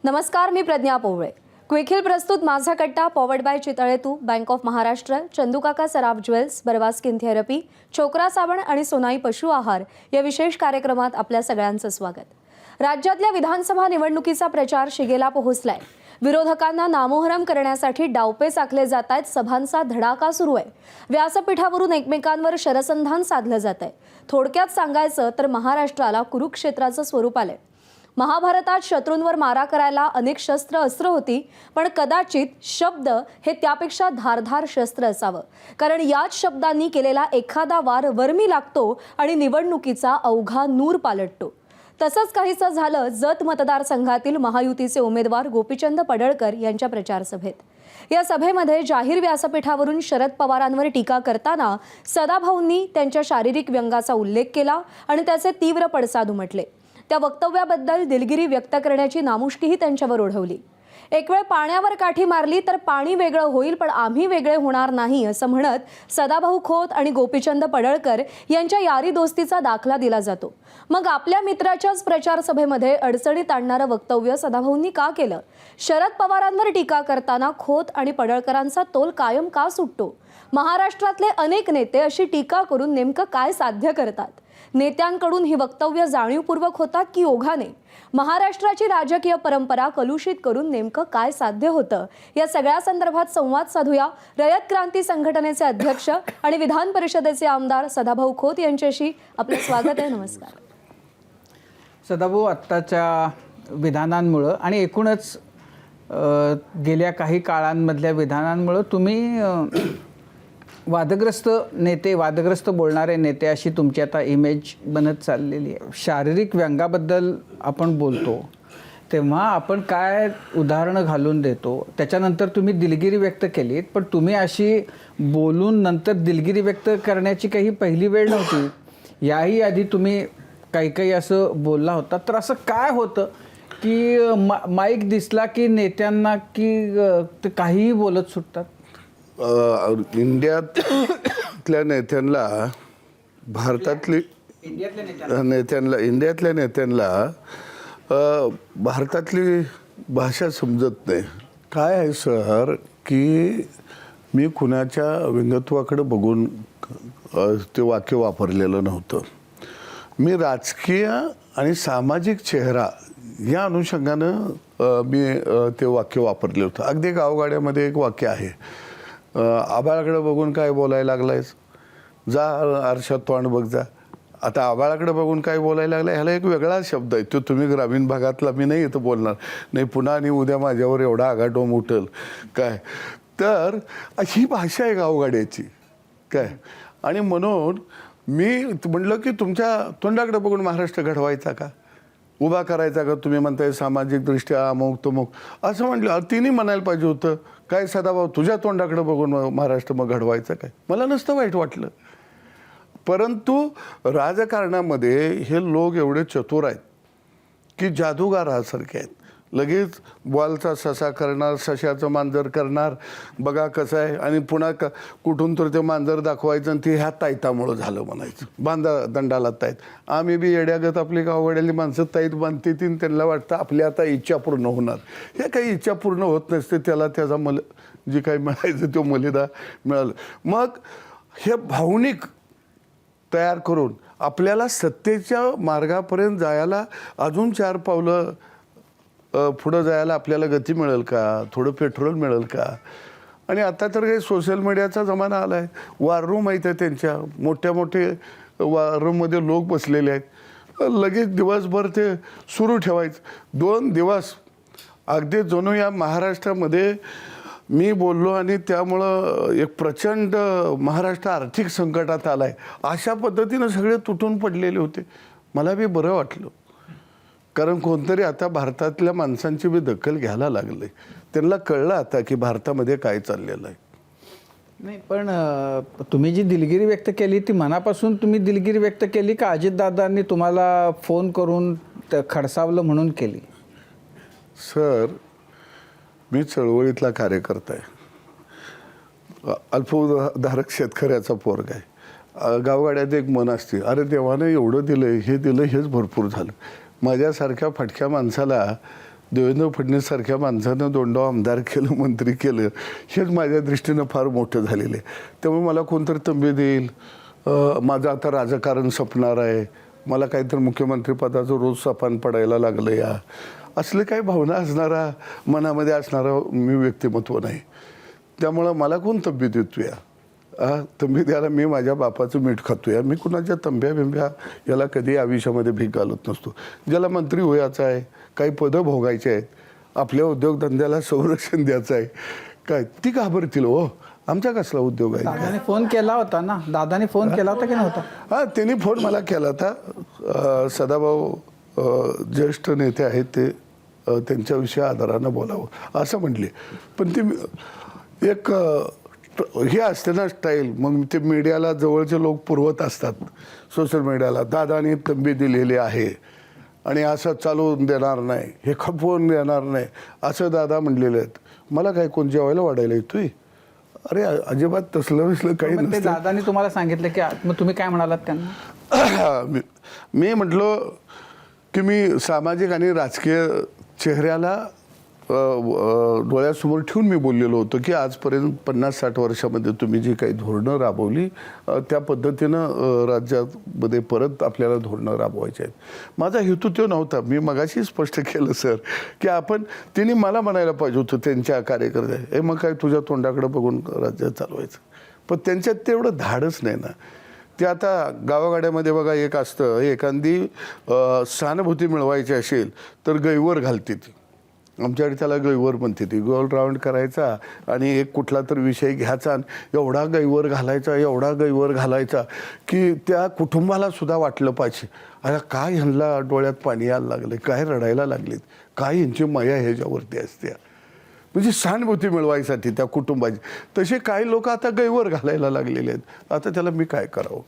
नमस्कार, मी Pradnya Powale. Quick Heal प्रस्तुत माझा कट्टा पॉवर्ड बाय चितळेतू, Bank of Maharashtra, Chandukaka Saraf Jewels, Barva skin therapy, छोकरा साबण आणि सोनाई पशु आहार या विशेष कार्यक्रमात आपल्या सगळ्यांचं स्वागत. राज्यातल्या विधानसभा निवडणुकीचा प्रचार शिगेला पोहोचलाय. विरोधकांना नामोहरम करण्यासाठी डावपेच आखले जात आहेत. सभांचा धडाका सुरू आहे. व्यासपीठावरून एकमेकांवर शरसंधान साधलं जात आहे. थोडक्यात सांगायचं तर महाराष्ट्राला कुरुक्षेत्राचं स्वरूप आलंय. महाभारतात शत्रूंवर मारा करायला अनेक शस्त्र अस्त्र होती, पण कदाचित शब्द हे त्यापेक्षा धारधार शस्त्र असावं, कारण याच शब्दांनी केलेला एखादा वार वर्मी लागतो आणि निवडणुकीचा अवघा नूर पालटतो. तसंच काहीसं झालं जत मतदारसंघातील महायुतीचे उमेदवार गोपीचंद पडळकर यांच्या प्रचार सभेत. या सभेमध्ये जाहीर व्यासपीठावरून शरद पवारांवर टीका करताना सदाभाऊंनी त्यांच्या शारीरिक व्यंगाचा उल्लेख केला आणि त्याचे तीव्र पडसाद उमटले. त्या वक्तव्याबद्दल दिलगिरी व्यक्त करण्याची नामुष्कीही त्यांच्यावर ओढवली. एक वेळ पाण्यावर काठी मारली तर पाणी वेगळं होईल, पण आम्ही वेगळे होणार नाही असं म्हणत सदाभाऊ खोत आणि गोपीचंद पडळकर यांच्या यारी दोस्तीचा दाखला दिला जातो. मग आपल्या मित्राच्याच प्रचार सभेमध्ये अडचणीत आणणारं वक्तव्य सदाभाऊंनी का केलं? शरद पवारांवर टीका करताना खोत आणि पडळकरांचा तोल कायम का सुटतो? महाराष्ट्रातले अनेक नेते अशी टीका करून नेमकं काय साध्य करतात? नेत्यांकडून ही वक्तव्य जाणीवपूर्वक होतात की ओघाने? महाराष्ट्राची राजकीय परंपरा कलुषित करून नेमकं काय साध्य होतं? या सगळ्या संदर्भात संवाद साधूया रयत क्रांती संघटनेचे अध्यक्ष आणि विधान परिषदेचे आमदार सदाभाऊ खोत यांच्याशी. आपलं स्वागत आहे. नमस्कार सदाभाऊ. आत्ताच्या विधानांमुळं आणि एकूणच गेल्या काही काळांमधल्या विधानांमुळं तुम्ही वादग्रस्त नेते, वादग्रस्त बोलणारे नेते अशी तुमची आता इमेज बनत चाललेली आहे. शारीरिक व्यंगाबद्दल आपण बोलतो तेव्हा आपण काय उदाहरणं घालून देतो, त्याच्यानंतर तुम्ही दिलगिरी व्यक्त केलीत, पण तुम्ही अशी बोलून नंतर दिलगिरी व्यक्त करण्याची काही पहिली वेळ नव्हती. याही आधी तुम्ही काही असं बोलला होता. तर असं काय होतं की माईक दिसला की नेत्यांना की ते काहीही बोलत सुटतात? इंडियातल्या नेत्यांना, भारतातली इंडियातल्या नेत्यांना भारतातली भाषा समजत नाही. काय आहे सर की मी कुणाच्या व्यंगत्वाकडे बघून ते वाक्य वापरलेलं नव्हतं. मी राजकीय आणि सामाजिक चेहरा या अनुषंगानं मी ते वाक्य वापरले होतं. अगदी गावगाड्यामध्ये एक वाक्य आहे, आभाळाकडे बघून काय बोलायला लागलायस, जा आरशात तोंड बघ जा. आता आभाळाकडे बघून काय बोलायला लागलाय ह्याला एक वेगळा शब्द आहे. तो तुम्ही ग्रामीण भागातला मी नाही इथं बोलणार नाही. पुन्हा आणि उद्या माझ्यावर एवढा आगाटोम उठल काय. तर ही भाषा आहे गावगाड्याची काय. आणि म्हणून मी म्हटलं की तुमच्या तोंडाकडे बघून महाराष्ट्र घडवायचा का, उभा करायचा का? तुम्ही म्हणताय सामाजिकदृष्ट्या अमुक तमुक असं म्हटलं. तिने म्हणायला पाहिजे होतं काय सदाभाऊ तुझ्या तोंडाकडे बघून महाराष्ट्र मग घडवायचं काय. मला नसतं वाईट वाटलं. परंतु राजकारणामध्ये हे लोक एवढे चतुर आहेत की जादूगारासारखे आहेत. लगेच बॉलचा ससा करणार, सशाचं मांजर करणार, बघा कसं आहे, आणि पुन्हा कुठून तर ते मांजर दाखवायचं आणि ते ह्या ताईतामुळं झालं म्हणायचं. बांधा दंडाला ताईत. आम्ही बी येड्यागत आपली गाववाड्याली माणसं ताईत बांधते ती, त्यांना वाटतं आपली आता इच्छा पूर्ण होणार. हे काही इच्छा पूर्ण होत नसते. त्याला त्याचा जे काही मिळायचं तो मलिदा मिळालं. मग हे भावनिक तयार करून आपल्याला सत्तेच्या मार्गापर्यंत जायला अजून 4 पावलं पुढं जायला आपल्याला गती मिळेल का, थोडं पेट्रोल मिळेल का. आणि आता तर काही सोशल मीडियाचा जमाना आला आहे. वॉर रूम आहेत त्यांच्या, मोठ्या वॉर रूममध्ये लोक बसलेले आहेत. लगेच दिवसभर ते सुरू ठेवायचं. 2 दिवस अगदी जणू या महाराष्ट्रामध्ये मी बोललो आणि त्यामुळं एक प्रचंड महाराष्ट्र आर्थिक संकटात आला आहे अशा पद्धतीनं सगळे तुटून पडलेले होते. मला बी बरं वाटलं, कारण कोणतरी आता भारतातल्या माणसांची बी दखल घ्यायला लागले. त्यांना कळलं आता की भारतामध्ये काय चाललेलं आहे. नाही, पण तुम्ही जी दिलगिरी व्यक्त केली ती मनापासून तुम्ही दिलगिरी व्यक्त केली का अजितदादांनी तुम्हाला फोन करून खडसावलं म्हणून केली? सर, मी चळवळीतला कार्यकर्ता आहे. अल्पधारक शेतकऱ्याचा पोरगा आहे. गावगाड्यात एक मन असते, अरे देवानं एवढं दिलं, हे दिलं, हेच भरपूर झालं. माझ्यासारख्या फटक्या माणसाला देवेंद्र फडणवीस सारख्या माणसानं दोंडाव आमदार केलं, मंत्री केलं, हेच माझ्या दृष्टीनं फार मोठं झालेलं आहे. त्यामुळे मला कोणतरी तंबी देईल, माझं आता राजकारण संपणार आहे, मला काहीतरी मुख्यमंत्रीपदाचं रोज सपान पडायला लागलं या, असले काही भावना असणारा, मनामध्ये असणारा मी व्यक्तिमत्व नाही. त्यामुळं मला कोण तंबी देतो या? तंबी द्यायला मी माझ्या बापाचं मीठ खातो या. मी कुणाच्या तंब्या बिंब्या याला कधी आयुष्यामध्ये भीक घालत नसतो. ज्याला मंत्री व्हायचं आहे, काही पदं भोगायची आहेत, आपल्या उद्योगधंद्याला संरक्षण द्यायचं आहे, काय ती घाबरतील हो? आमचा कसला उद्योग आहे? दादाने फोन केला होता ना, दादाने फोन केला होता की नव्हता? हां, त्यांनी फोन मला केला होता. सदाभाऊ ज्येष्ठ नेते आहेत, ते त्यांच्याविषयी आदरानं बोलावं असं म्हटले. पण ती एक हे असते ना स्टाईल, मग ते मीडियाला जवळचे लोक पुरवत असतात, सोशल मीडियाला दादानी तंबी दिलेली आहे आणि असं चालवून देणार नाही, हे खपवून देणार नाही, असं दादा म्हणलेले आहेत. मला काय कोण जेवायला वाढायला येतोय? अरे अजिबात तसलं विसलं काही पण ते नसतं. दादाने तुम्हाला सांगितलं की मग तुम्ही काय म्हणालात त्यांना? मी म्हटलो की मी सामाजिक आणि राजकीय चेहऱ्याला डोळ्यासमोर ठेवून मी बोललेलो होतो की आजपर्यंत 50-60 वर्षामध्ये तुम्ही जी काही धोरणं राबवली, त्या पद्धतीनं राज्यामध्ये परत आपल्याला धोरणं राबवायची आहेत. माझा हेतू तो नव्हता. मी मगाशी स्पष्ट केलं सर की त्यांनी मला म्हणायला पाहिजे होतं त्यांच्या कार्यकर्ते, मग काय तुझ्या तोंडाकडे बघून राज्य चालवायचं. पण त्यांच्यात तेवढं धाडच नाही ना. ते आता गावागाड्यामध्ये बघा एक असतं, एखादी सहानुभूती मिळवायची असेल तर गैवर घालते ती. आमच्याकडे त्याला गैवर म्हणते ती. गोल राऊंड करायचा आणि एक कुठला तर विषय घ्यायचा, एवढा गैवर घालायचा, एवढा गैवर घालायचा की त्या कुटुंबाला सुद्धा वाटलं पाहिजे, अरे काय ह्यांना डोळ्यात पाणी यायला लागले, काय रडायला लागलेत, काय यांची माया ह्याच्यावरती असते, म्हणजे सहानुभूती मिळवायसाठी त्या कुटुंबाची. तसे काही लोक आता गैवर घालायला लागलेले आहेत. आता त्याला मी काय करावं?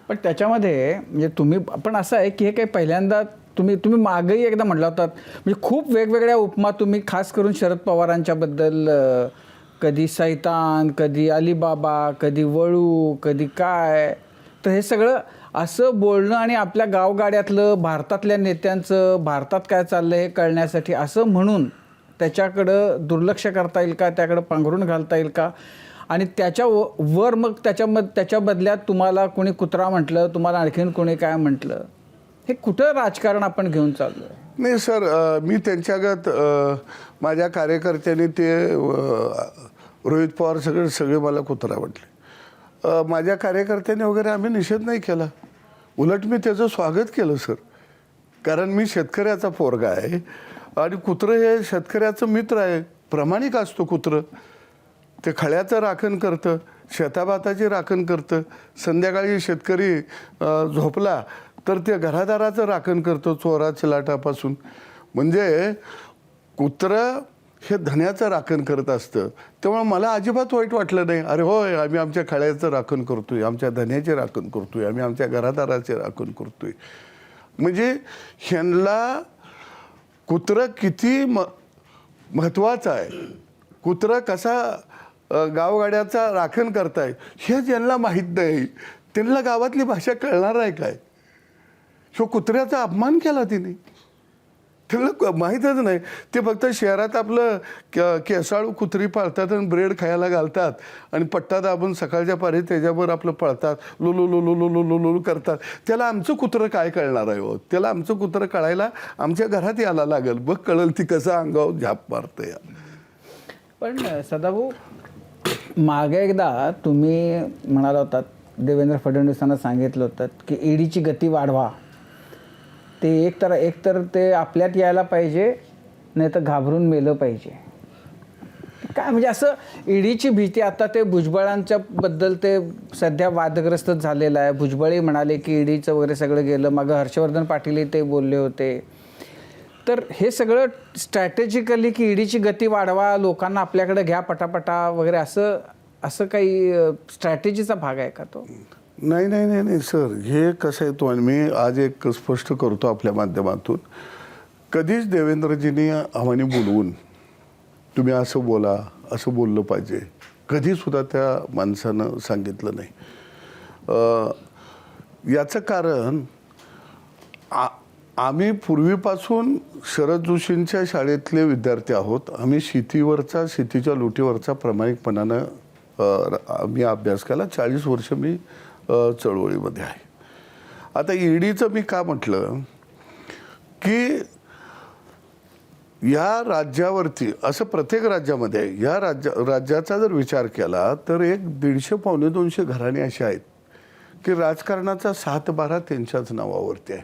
पण त्याच्यामध्ये म्हणजे तुम्ही पण असं आहे की हे काही पहिल्यांदा तुम्ही मागेही एकदा म्हटलं होतात, म्हणजे खूप वेगवेगळ्या उपमा तुम्ही खास करून शरद पवारांच्या बद्दल, कधी सैतान, कधी अलीबाबा, कधी वळू, कधी काय, तर हे सगळं असं बोलणं आणि आपल्या गावगाड्यातलं, भारतातल्या नेत्यांचं भारतात काय चाललं हे कळण्यासाठी असं म्हणून त्याच्याकडं दुर्लक्ष करता येईल का, त्याकडं पांघरून घालता येईल का? आणि त्याच्या वर मग त्याच्या बदल्यात तुम्हाला कोणी कुत्रा म्हटलं, तुम्हाला आणखीन कोणी काय म्हटलं, हे कुठं राजकारण आपण घेऊन चाललो? नाही सर, मी त्यांच्यागत माझ्या कार्यकर्त्यांनी ते रोहित पवार सगळे मला कुत्रा म्हटले. माझ्या कार्यकर्त्यांनी वगैरे आम्ही निषेध नाही केला, उलट मी त्याचं स्वागत केलं सर. कारण मी शेतकऱ्याचा पोरगा आहे आणि कुत्रं हे शेतकऱ्याचं मित्र आहे. प्रामाणिक असतो कुत्रं. ते खळ्याचं राखण करतं, शेताभाताची राखण करतं. संध्याकाळी शेतकरी झोपला तर ते घरादाराचं राखण करतो चोरा चिलाटापासून. म्हणजे कुत्रं हे धन्याचं राखण करत असतं. तेव्हा मला अजिबात वाईट वाटलं नाही. अरे होय, आम्ही आमच्या खळ्याचं राखण करतोय, आमच्या धन्याचे राखण करतोय, आम्ही आमच्या घरादाराचे राखण करतोय. म्हणजे ह्यांना कुत्रं किती महत्त्वाचं आहे, कुत्रं कसा गावगाड्याचा राखण करताय हे ज्यांना माहीत नाही, त्यांना गावातली भाषा कळणार आहे काय? शो कुत्र्याचा अपमान केला तिने, त्यांना माहीतच नाही. ते फक्त शहरात आपलं केसाळू कुत्री पाळतात आणि ब्रेड खायला घालतात आणि पट्टा दाबून सकाळच्या पारी त्याच्यावर आपलं पळतात, लुलू लुलू लुलू लुलू करतात. त्याला आमचं कुत्रं काय कळणार आहे हो? त्याला आमचं कुत्रं कळायला आमच्या घरात यायला लागेल, बघ कळेल ती कसं अंगावर झाप मारतं या. पण सदाभाऊ, मागे एकदा तुम्ही म्हणाला होतात, देवेंद्र फडणवीसांना सांगितलं होतं की ईडीची गती वाढवा. ते एकतर ते आपल्यात यायला पाहिजे, नाही तर घाबरून मेलं पाहिजे. काय म्हणजे असं ईडीची भीती, आता ते भुजबळांच्या बद्दल ते सध्या वादग्रस्तच झालेलं आहे. भुजबळही म्हणाले की ईडीचं वगैरे सगळं गेलं, मागं हर्षवर्धन पाटीलही ते बोलले होते. तर हे सगळं स्ट्रॅटेजिकली की ईडीची गती वाढवा, लोकांना आपल्याकडे घ्या पटापटा वगैरे, असं काही स्ट्रॅटेजीचा भाग आहे का तो? नाही नाही नाही नाही सर, हे कसं आहे, तो मी आज एक स्पष्ट करतो आपल्या माध्यमातून. कधीच देवेंद्रजींनी आम्हाने बोलवून तुम्ही असं बोला, असं बोललं पाहिजे, कधीसुद्धा त्या माणसानं सांगितलं नाही. याचं कारण आम्ही पूर्वीपासून शरद जोशींच्या शाळेतले विद्यार्थी आहोत. आम्ही शेतीच्या लुटीवरचा प्रामाणिकपणानं आम्ही अभ्यास केला. 40 वर्ष मी चळवळीमध्ये आहे. आता ईडीचं मी का म्हटलं की या राज्यावरती असं प्रत्येक राज्यामध्ये आहे. या राज्याचा जर विचार केला तर एक 150-200 घराणे अशी आहेत की राजकारणाचा 7-12 त्यांच्याच नावावरती आहे.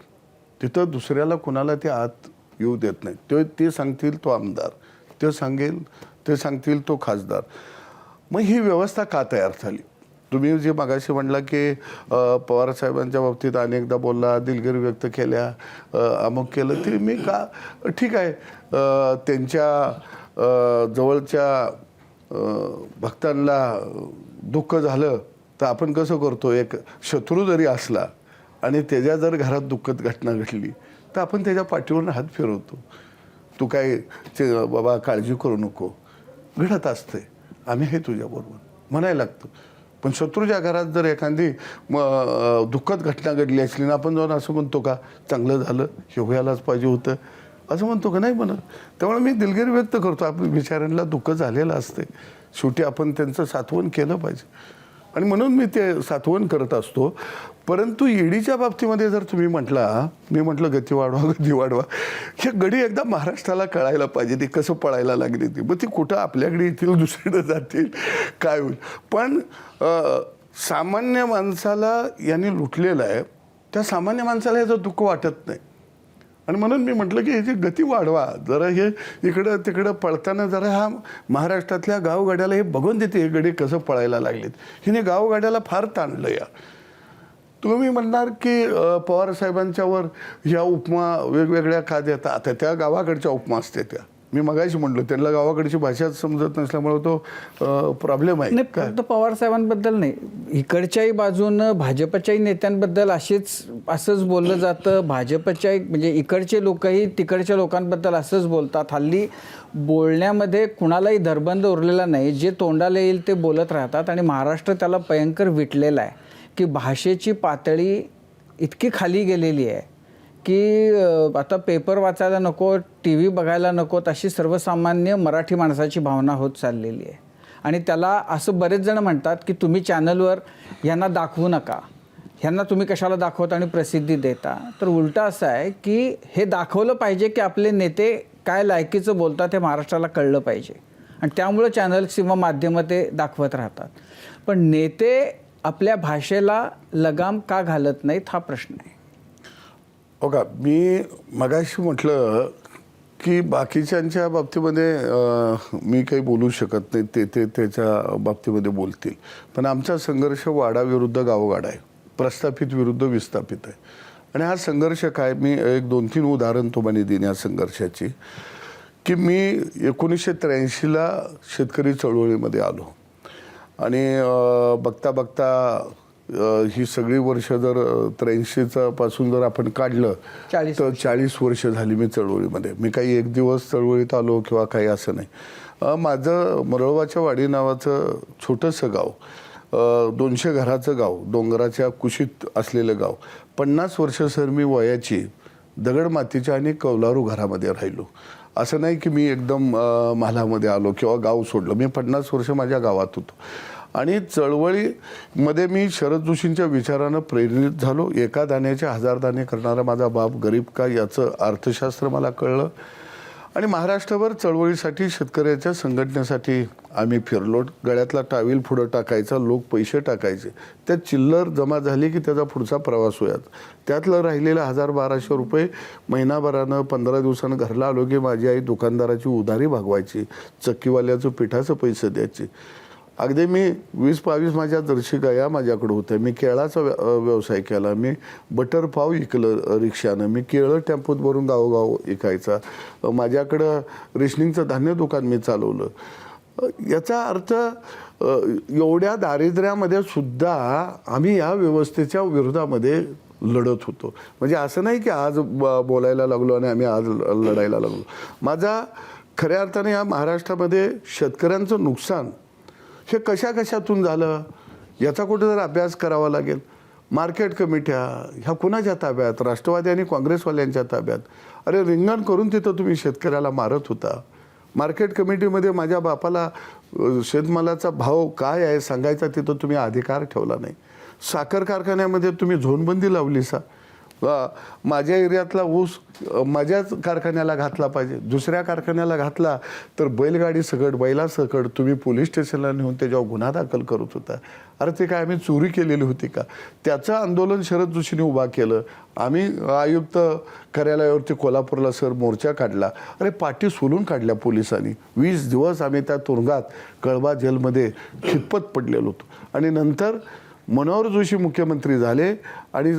तिथं दुसऱ्याला कुणाला ते आत येऊ देत नाही. ते सांगतील तो आमदार, ते सांगतील तो खासदार. मग ही व्यवस्था का तयार झाली? तुम्ही जे मगाशी म्हणला की पवार साहेबांच्या बाबतीत अनेकदा बोलला, दिलगिरी व्यक्त केल्या, अमुक केलं, ते मी का ठीक आहे. त्यांच्या जवळच्या भक्तांना दुःख झालं तर आपण कसं करतो, एक शत्रू जरी असला आणि त्याच्या जर घरात दुःखद घटना घडली तर आपण त्याच्या पाठीवरून हात फिरवतो. तू काय बाबा काळजी करू नको, घडत असते, आम्ही हे तुझ्याबरोबर म्हणायला लागतो. पण शत्रूच्या घरात जर एखादी दुःखद घटना घडली असली ना आपण जाऊन असं म्हणतो का चांगलं झालं, हे व्हायलाच पाहिजे होतं, असं म्हणतो का? नाही म्हणत. त्यामुळे मी दिलगिरी व्यक्त करतो. आपण बिचाऱ्यांना दुःख झालेलं असते, शेवटी आपण त्यांचं सात्वन केलं पाहिजे आणि म्हणून मी ते सात्वन करत असतो. परंतु ईडीच्या बाबतीमध्ये जर तुम्ही म्हटला, मी म्हटलं गती वाढवा, हे गडी एकदा महाराष्ट्राला कळायला पाहिजे ती कसं पळायला लागली ती. मग ती कुठं आपल्याकडे येतील, दुसरीकडे जातील, काय होईल. पण सामान्य माणसाला यांनी लुटलेलं आहे, त्या सामान्य माणसाला याचं दुःख वाटत नाही. आणि म्हणून मी म्हटलं की ह्याची गती वाढवा जरा. हे इकडं तिकडं पळताना जरा हा महाराष्ट्रातल्या गावगाड्याला हे बघून देते हे गडी कसं पळायला लागलेत. हिने गावगाड्याला फार ताणलं. या तुम्ही म्हणणार की पवार साहेबांच्यावर ह्या उपमा वेगवेगळ्या का देतात? आता त्या गावाकडच्या उपमा असते त्या. मी मगाशी म्हटलं त्यांना गावाकडची भाषाच समजत नसल्यामुळे तो प्रॉब्लेम आहे. नाही, फक्त पवार साहेबांबद्दल नाही, इकडच्याही बाजूनं भाजपच्याही नेत्यांबद्दल असंच बोललं जातं. भाजपच्या म्हणजे इकडचे लोकही तिकडच्या लोकांबद्दल असंच बोलतात. हल्ली बोलण्यामध्ये कुणालाही धरबंद उरलेला नाही. जे तोंडाला येईल ते बोलत राहतात आणि महाराष्ट्र त्याला भयंकर विटलेला आहे की भाषेची पातळी इतकी खाली गेलेली आहे की आता पेपर वाचायला नको, टी व्ही बघायला नको, अशी सर्वसामान्य मराठी माणसाची भावना होत चाललेली आहे. आणि त्याला असं बरेच जण म्हणतात की तुम्ही चॅनलवर ह्यांना दाखवू नका, ह्यांना तुम्ही कशाला दाखवता आणि प्रसिद्धी देता. तर उलटं असं आहे की हे दाखवलं पाहिजे की आपले नेते काय लायकीचं बोलतात हे महाराष्ट्राला कळलं पाहिजे आणि त्यामुळं चॅनल्स किंवा माध्यमं ते दाखवत राहतात. पण नेते आपल्या भाषेला लगाम का घालत नाहीत हा प्रश्न आहे. हो का, मी मगाशी म्हटलं की बाकीच्यांच्या बाबतीमध्ये मी काही बोलू शकत नाही, ते त्याच्या बाबतीमध्ये बोलतील. पण आमचा संघर्ष वाडाविरुद्ध गावगाडा आहे, प्रस्थापित विरुद्ध विस्थापित आहे. आणि हा संघर्ष काय, मी एक 2-3 उदाहरण तुम्हाला देईन या संघर्षाची. की मी 1983ला शेतकरी चळवळीमध्ये आलो आणि बघता बघता ही सगळी वर्ष जर 83चा पासून जर आपण काढलं तर 40 वर्ष झाली मी चळवळीमध्ये. मी काही एक दिवस चळवळीत आलो किंवा काही असं नाही. माझं मरळवाच्या वाडी नावाचं छोटंसं गाव, 200 घराचं गाव, डोंगराच्या कुशीत असलेलं गाव. 50 वर्ष सर मी वयाची दगड मातीच्या आणि कौलारू घरामध्ये राहिलो. असं नाही की मी एकदम म्हालामध्ये आलो किंवा गाव सोडलं. मी 50 वर्ष माझ्या गावात होतो आणि चळवळीमध्ये मी शरद जोशींच्या विचारानं प्रेरित झालो. एका दाण्याचे 1000 दाणे करणारा माझा बाप गरीब का याचं अर्थशास्त्र मला कळलं आणि महाराष्ट्रभर चळवळीसाठी शेतकऱ्याच्या संघटनेसाठी आम्ही फिरलो. गळ्यातला टावील पुढं टाकायचा, लोक पैसे टाकायचे, त्यात चिल्लर जमा झाली की त्याचा पुढचा प्रवास होयात. त्यातलं राहिलेलं 1000-1200 रुपये महिनाभरानं 15 दिवसानं घरला आलो की माझी आई दुकानदाराची उधारी भागवायची, चक्कीवाल्याचं पिठाचं पैसे द्यायचे. अगदी मी 20-22 माझ्या जर्सी गाया माझ्याकडं होत्या. मी केळाचा व्यवसाय केला. मी बटर पाव विकलं रिक्षानं. मी केळं टेम्पोत भरून गावोगाव विकायचा. माझ्याकडं रेशनिंगचं धान्य दुकान मी चालवलं. याचा अर्थ एवढ्या दारिद्र्यामध्ये सुद्धा आम्ही या व्यवस्थेच्या विरोधामध्ये लढत होतो. म्हणजे असं नाही की आज बोलायला लागलो आणि आम्ही आज लढायला लागलो. माझा खऱ्या अर्थाने या महाराष्ट्रामध्ये शेतकऱ्यांचं नुकसान हे कशातून झालं याचा कुठे जर अभ्यास करावा लागेल. मार्केट कमिट्या ह्या कुणाच्या ताब्यात? राष्ट्रवादी आणि काँग्रेसवाल्यांच्या ताब्यात. अरे रिंगण करून तिथं तुम्ही शेतकऱ्याला मारत होता. मार्केट कमिटीमध्ये माझ्या बापाला शेतमालाचा भाव काय आहे सांगायचा तिथं तुम्ही अधिकार ठेवला नाही. साखर कारखान्यामध्ये तुम्ही झोनबंदी लावली सा. माझ्या एरियातला ऊस माझ्याच कारखान्याला घातला पाहिजे, दुसऱ्या कारखान्याला घातला तर बैलगाडी सकट बैलासकट तुम्ही पोलीस स्टेशनला नेऊन त्याच्यावर गुन्हा दाखल करत होता. अरे ते काय आम्ही चोरी केलेली होती का? त्याचं आंदोलन शरद जोशीने उभा केलं. आम्ही आयुक्त कार्यालयावरती कोल्हापूरला सर मोर्चा काढला. अरे पाठी सोलून काढल्या पोलिसांनी. 20 दिवस आम्ही त्या तुरुंगात कळवा जेलमध्ये खितपत पडलेलो होतो. आणि नंतर मनोहर जोशी मुख्यमंत्री झाले आणि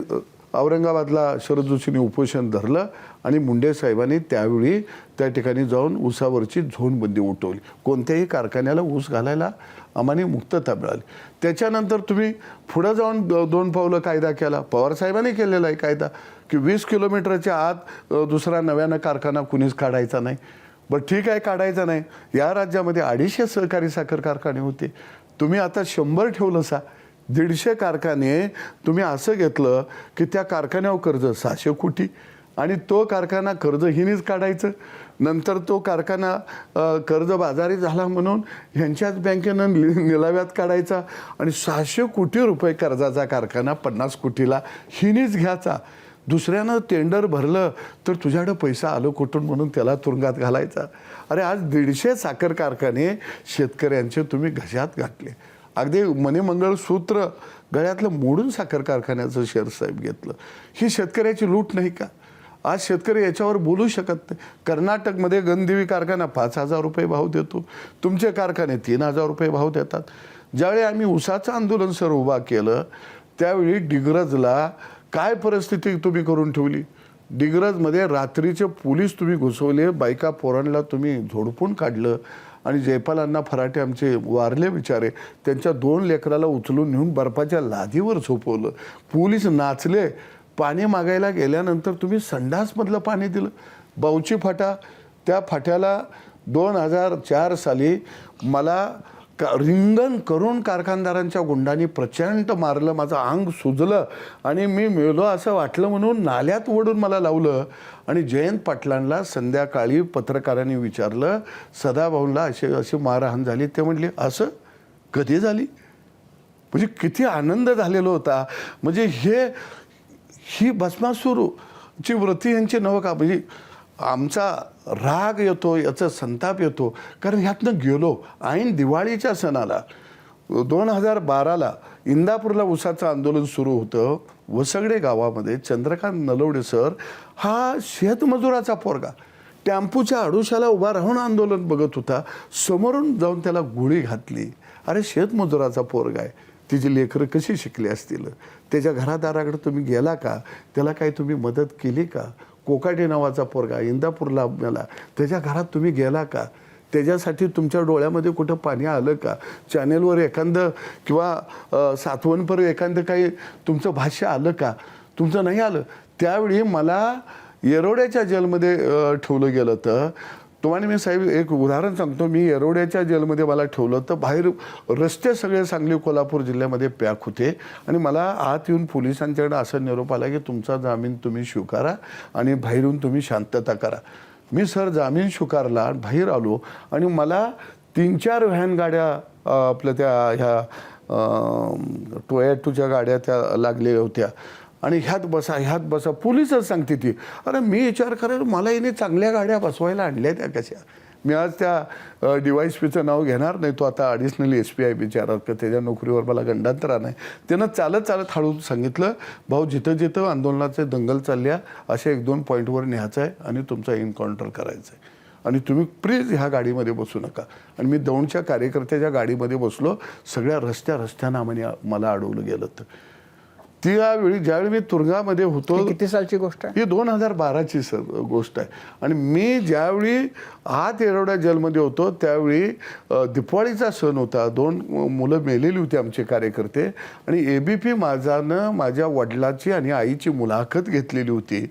औरंगाबादला शरद जोशींनी उपोषण धरलं आणि मुंडे साहेबांनी त्यावेळी त्या ठिकाणी जाऊन ऊसावरची झोनबंदी उठवली. कोणत्याही कारखान्याला ऊस घालायला आम्हाला मुक्तता मिळाली. त्याच्यानंतर तुम्ही पुढं जाऊन 2 पावलं कायदा केला. पवारसाहेबांनी केलेला आहे कायदा की 20 किलोमीटरच्या आत दुसरा नव्यानं कारखाना कुणीच काढायचा नाही. बरं ठीक आहे, काढायचा नाही. या राज्यामध्ये 250 सहकारी साखर कारखाने होते. तुम्ही आता 100 ठेवलं सा. 150 कारखाने तुम्ही असं घेतलं की त्या कारखान्यावर कर्ज 600 कोटी आणि तो कारखाना कर्ज हिनीच काढायचं. नंतर तो कारखाना कर्ज बाजारी झाला म्हणून ह्यांच्याच बँकेनं निलाव्यात काढायचा आणि 600 कोटी रुपये कर्जाचा कारखाना 50 कोटीला हिनीच घ्यायचा. दुसऱ्यानं टेंडर भरलं तर तुझ्याकडं पैसा आलो कुठून म्हणून त्याला तुरुंगात घालायचा. अरे आज 150 साखर कारखाने शेतकऱ्यांचे तुम्ही घशात घातले. अगदी मणिमंगळसूत्र गळ्यातलं मोडून साखर कारखान्याचं शेअर साहेब घेतलं. ही शेतकऱ्याची लूट नाही का? आज शेतकरी याच्यावर बोलू शकत नाही. कर्नाटकमध्ये गंधदेवी कारखाना 5,000 रुपये भाव देतो. तुमचे कारखाने 3,000 रुपये भाव देतात. ज्यावेळी आम्ही ऊसाचं आंदोलन सर उभा केलं त्यावेळी डिग्रजला काय परिस्थिती तुम्ही करून ठेवली. डिग्रजमध्ये रात्रीचे पोलीस तुम्ही घुसवले, बायका पोरांना तुम्ही झोडपून काढलं आणि जयपालांना फराटे आमचे वारले बिचारे, त्यांच्या 2 लेकराला उचलून नेऊन बर्फाच्या लादीवर झोपवलं. पोलीस नाचले. पाणी मागायला गेल्यानंतर तुम्ही संडासमधलं पाणी दिलं. बाऊची फाटा, त्या फाट्याला 2004 साली मला रिंगण करून कारखानदारांच्या गुंडांनी प्रचंड मारलं. माझं अंग सुजलं आणि मी मिळलो असं वाटलं म्हणून नाल्यात ओढून मला लावलं. आणि जयंत पाटलांना संध्याकाळी पत्रकारांनी विचारलं, सदाभाऊंना अशी मारहाण झाली. ते म्हटले असं कधी झाली? म्हणजे किती आनंद झालेला होता. म्हणजे ही भस्मासूरची वृत्ती यांची नवं का? म्हणजे आमचा राग येतो, याचा संताप येतो, कारण ह्यातनं गेलो. ऐन दिवाळीच्या सणाला 2012ला इंदापूरला ऊसाचं आंदोलन सुरू होतं. वसगडे गावामध्ये चंद्रकांत नलवडे सर हा शेतमजुराचा पोरगा टेम्पूच्या आडोशाला उभा राहून आंदोलन बघत होता. समोरून जाऊन त्याला गोळी घातली. अरे शेतमजुराचा पोरगा आहे. तिची लेकरं कशी शिकली असतील? त्याच्या घरादाराकडे तुम्ही गेला का? त्याला काही तुम्ही मदत केली का? कोकाटे नावाचा पोरगा इंदापूरला मेला, त्याच्या घरात तुम्ही गेला का? त्याच्यासाठी तुमच्या डोळ्यामध्ये कुठं पाणी आलं का? चॅनेलवर एखादं किंवा सातवणपर एखादं काही तुमचं भाष्य आलं का? तुमचं नाही आलं. त्यावेळी मला येरवड्याच्या जेलमध्ये ठेवलं गेलं. तर तुम्हाला मी साहेब एक उदाहरण सांगतो. मी येरवड्याच्या जेलमध्ये मला ठेवलं तर बाहेर रस्ते सगळे सांगली कोल्हापूर जिल्ह्यामध्ये पॅक होते आणि मला आत येऊन पोलिसांच्याकडे असा निरोप आला की तुमचा जामीन तुम्ही स्वीकारा आणि बाहेरून तुम्ही शांतता करा. मी सर जामीन स्वीकारला, बाहेर आलो आणि मला 3-4 व्हॅन गाड्या आपल्या त्या ह्या टोयॅटोच्या गाड्या त्या लागलेल्या होत्या आणि ह्यात बसा पोलिसच सांगते ती. अरे मी विचार करेल मला याने चांगल्या गाड्या बसवायला आणल्या त्या कशा? मी आज त्या DYSPचं नाव घेणार नाही. तो आता ॲडिशनल SP आहे बिचारा, त्याच्या नोकरीवर मला गंडांतर नाही. त्यानं चालत हळू सांगितलं, भाऊ जिथं जिथं आंदोलनाचे दंगल चालल्या अशा 1-2 पॉईंटवर न्यायचं आहे आणि तुमचा एन्काउंटर करायचं आहे आणि तुम्ही प्लीज ह्या गाडीमध्ये बसू नका. आणि मी दौंडच्या कार्यकर्त्याच्या गाडीमध्ये बसलो. सगळ्या रस्त्यानं मला अडवलं गेलं. तर त्यावेळी ज्यावेळी मी तुरुंगामध्ये होतो, किती सालची गोष्ट आहे? ही 2012ची सर गोष्ट आहे. आणि मी ज्यावेळी आत येरवडा जेलमध्ये होतो त्यावेळी दिवाळीचा सण होता. 2 मुलं मेलेली होती आमचे कार्यकर्ते आणि ABP माझानं माझ्या वडिलाची आणि आईची मुलाखत घेतलेली होती.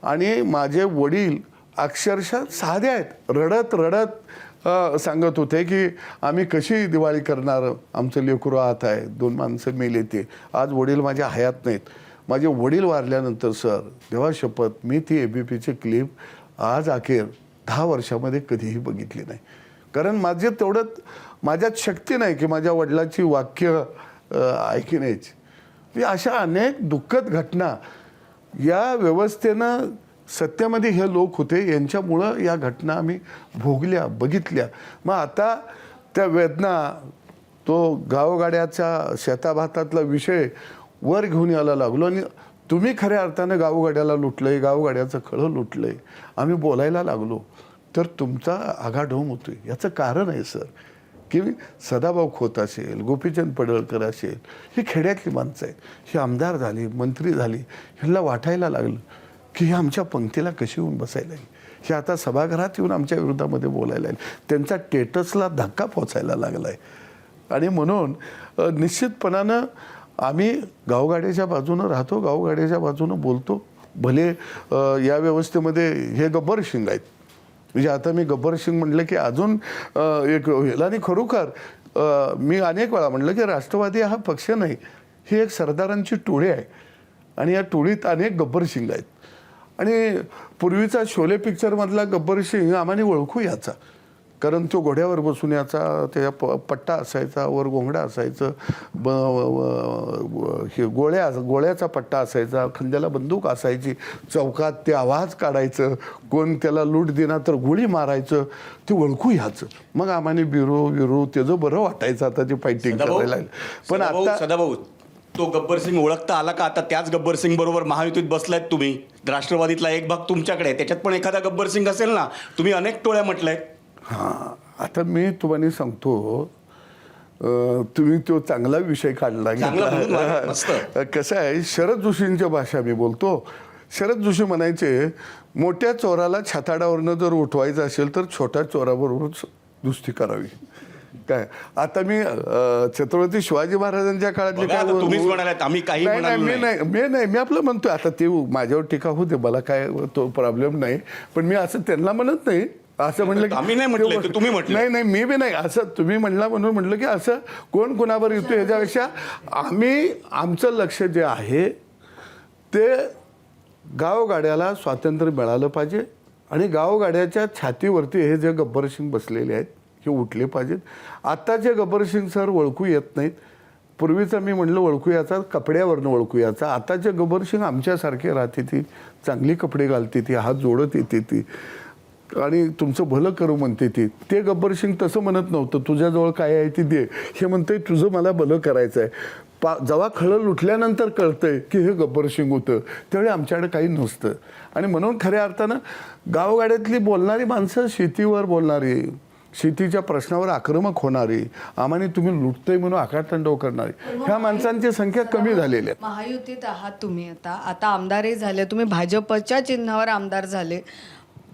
आणि माझे वडील अक्षरशः साधे आहेत, रडत सांगत होते की आम्ही कशी दिवाळी करणार, आमचं लेकरू आत आहे, 2 माणसं मेले ते, आज वडील माझ्या हयात नाहीत. माझे वडील वारल्यानंतर सर देवा शपथ मी ती ABPची क्लिप आज अखेर 10 वर्षामध्ये कधीही बघितली नाही. कारण माझे तेवढं माझ्यात शक्ती नाही की माझ्या वडिलाची वाक्य ऐकण्याची. अशा अनेक दुःखद घटना या व्यवस्थेनं, सत्तेमध्ये हे लोक होते यांच्यामुळं या घटना आम्ही भोगल्या, बघितल्या. मग आता त्या वेदना, तो गावगाड्याचा शेताभातातला विषय वर घेऊन यायला लागलो आणि तुम्ही खऱ्या अर्थानं गावगाड्याला लुटलंय, गावगाड्याचं खळं लुटलंय, आम्ही बोलायला लागलो तर तुमचा आघाडोम होतोय. याचं कारण आहे सर की सदाभाऊ खोत असेल, गोपीचंद पडळकर असेल, ही खेड्यातली माणसं आहेत, ही आमदार झाली, मंत्री झाली, ह्यांना वाटायला लागलं की हे आमच्या पंक्तीला कशी येऊन बसायला लागली, हे आता सभागृहात येऊन आमच्या विरोधामध्ये बोलायला लागले, त्यांचा स्टेटसला धक्का पोचायला लागला आहे. आणि म्हणून निश्चितपणानं आम्ही गावगाड्याच्या बाजूनं राहतो, गावगाड्याच्या बाजूनं बोलतो. भले या व्यवस्थेमध्ये हे गब्बर सिंग आहेत, म्हणजे आता मी गब्बर सिंग म्हटलं की अजून एक ह्याला, आणि खरोखर मी अनेक वेळा म्हटलं की राष्ट्रवादी हा पक्ष नाही, ही एक सरदारांची टोळी आहे आणि या टोळीत अनेक गब्बर सिंग आहेत. आणि पूर्वीचा शोले पिक्चरमधला गब्बर सिंग आम्हाला ओळखू याचा, कारण तो घोड्यावर बसून याचा, त्याच्या पट्टा असायचा, वर घोंगडा असायचं, हे गोळ्याचा पट्टा असायचा, खांद्याला बंदूक असायची, चौकात ते आवाज काढायचं, कोण त्याला लूट देणार तर गोळी मारायचं, ते ओळखू ह्याचं. मग आम्हाला बिरो त्याचं बरं वाटायचं आता ते फायटिंग करायला. पण आता सदाभाऊ, तो गब्बर सिंग ओळखता आला का? आता त्याच गब्बर सिंग बरोबर महायुतीत बसलायत तुम्ही. राष्ट्रवादीतला एक भाग तुमच्याकडे आहे, त्याच्यात पण एखादा गब्बर सिंग असेल ना. तुम्ही अनेक टोळ्या म्हटल्यात. हां, आता मी तुम्हाला सांगतो, तुम्ही तो चांगला विषय काढला. कसं आहे, शरद जोशींच्या भाषा मी बोलतो. शरद जोशी म्हणायचे, मोठ्या चोराला छाताडावरनं जर उठवायचं असेल तर छोट्या चोराबरोबर दुस्ती करावी. काय आता मी छत्रपती शिवाजी महाराजांच्या काळातले काय, तुम्हीच म्हणालात, आम्ही काही मी आपलं म्हणतोय. आता ते माझ्यावर टीका होते, मला काय तो प्रॉब्लेम नाही, पण मी असं त्यांना म्हणत नाही. असं म्हणलं की आम्ही नाही म्हटलं, तुम्ही म्हटलं. नाही, मी बी नाही, असं तुम्ही म्हणला म्हणून म्हटलं की असं कोण कोणावर येतो ह्याच्यापेक्षा आमचं लक्ष जे आहे ते गावगाड्याला स्वातंत्र्य मिळालं पाहिजे आणि गावगाड्याच्या छातीवरती हे जे गब्बर सिंग बसलेले आहेत हे उठले पाहिजेत. आत्ताचे गब्बर सिंग सर ओळखू येत नाहीत. पूर्वीचं मी म्हणलं ओळखू याचा, कपड्यावरनं ओळखू याचा. आताचे गब्बर सिंग आमच्यासारखे राहते, ती चांगली कपडे घालते, ती हात जोडत येते, ती आणि तुमचं भलं करू म्हणते ती. ते गब्बर सिंग तसं म्हणत नव्हतं, तुझ्याजवळ काय आहे ती दे. हे म्हणतंय तुझं मला भलं करायचं आहे. जेव्हा खळं लुटल्यानंतर कळतंय की हे गब्बर सिंग होतं, त्यावेळी आमच्याकडे काही नसतं. आणि म्हणून खऱ्या अर्थानं गावगाड्यातली बोलणारी माणसं, शेतीवर बोलणारी, शेतीच्या प्रश्नावर आक्रमक होणारी, आम्हाला तुम्ही लुटतोय म्हणून आकाशतांडव करणारी, ह्या माणसांची संख्या कमी झालेली आहे. महायुतीत आहात तुम्ही, आता आमदारही झाले, तुम्ही भाजपच्या चिन्हावर आमदार झाले,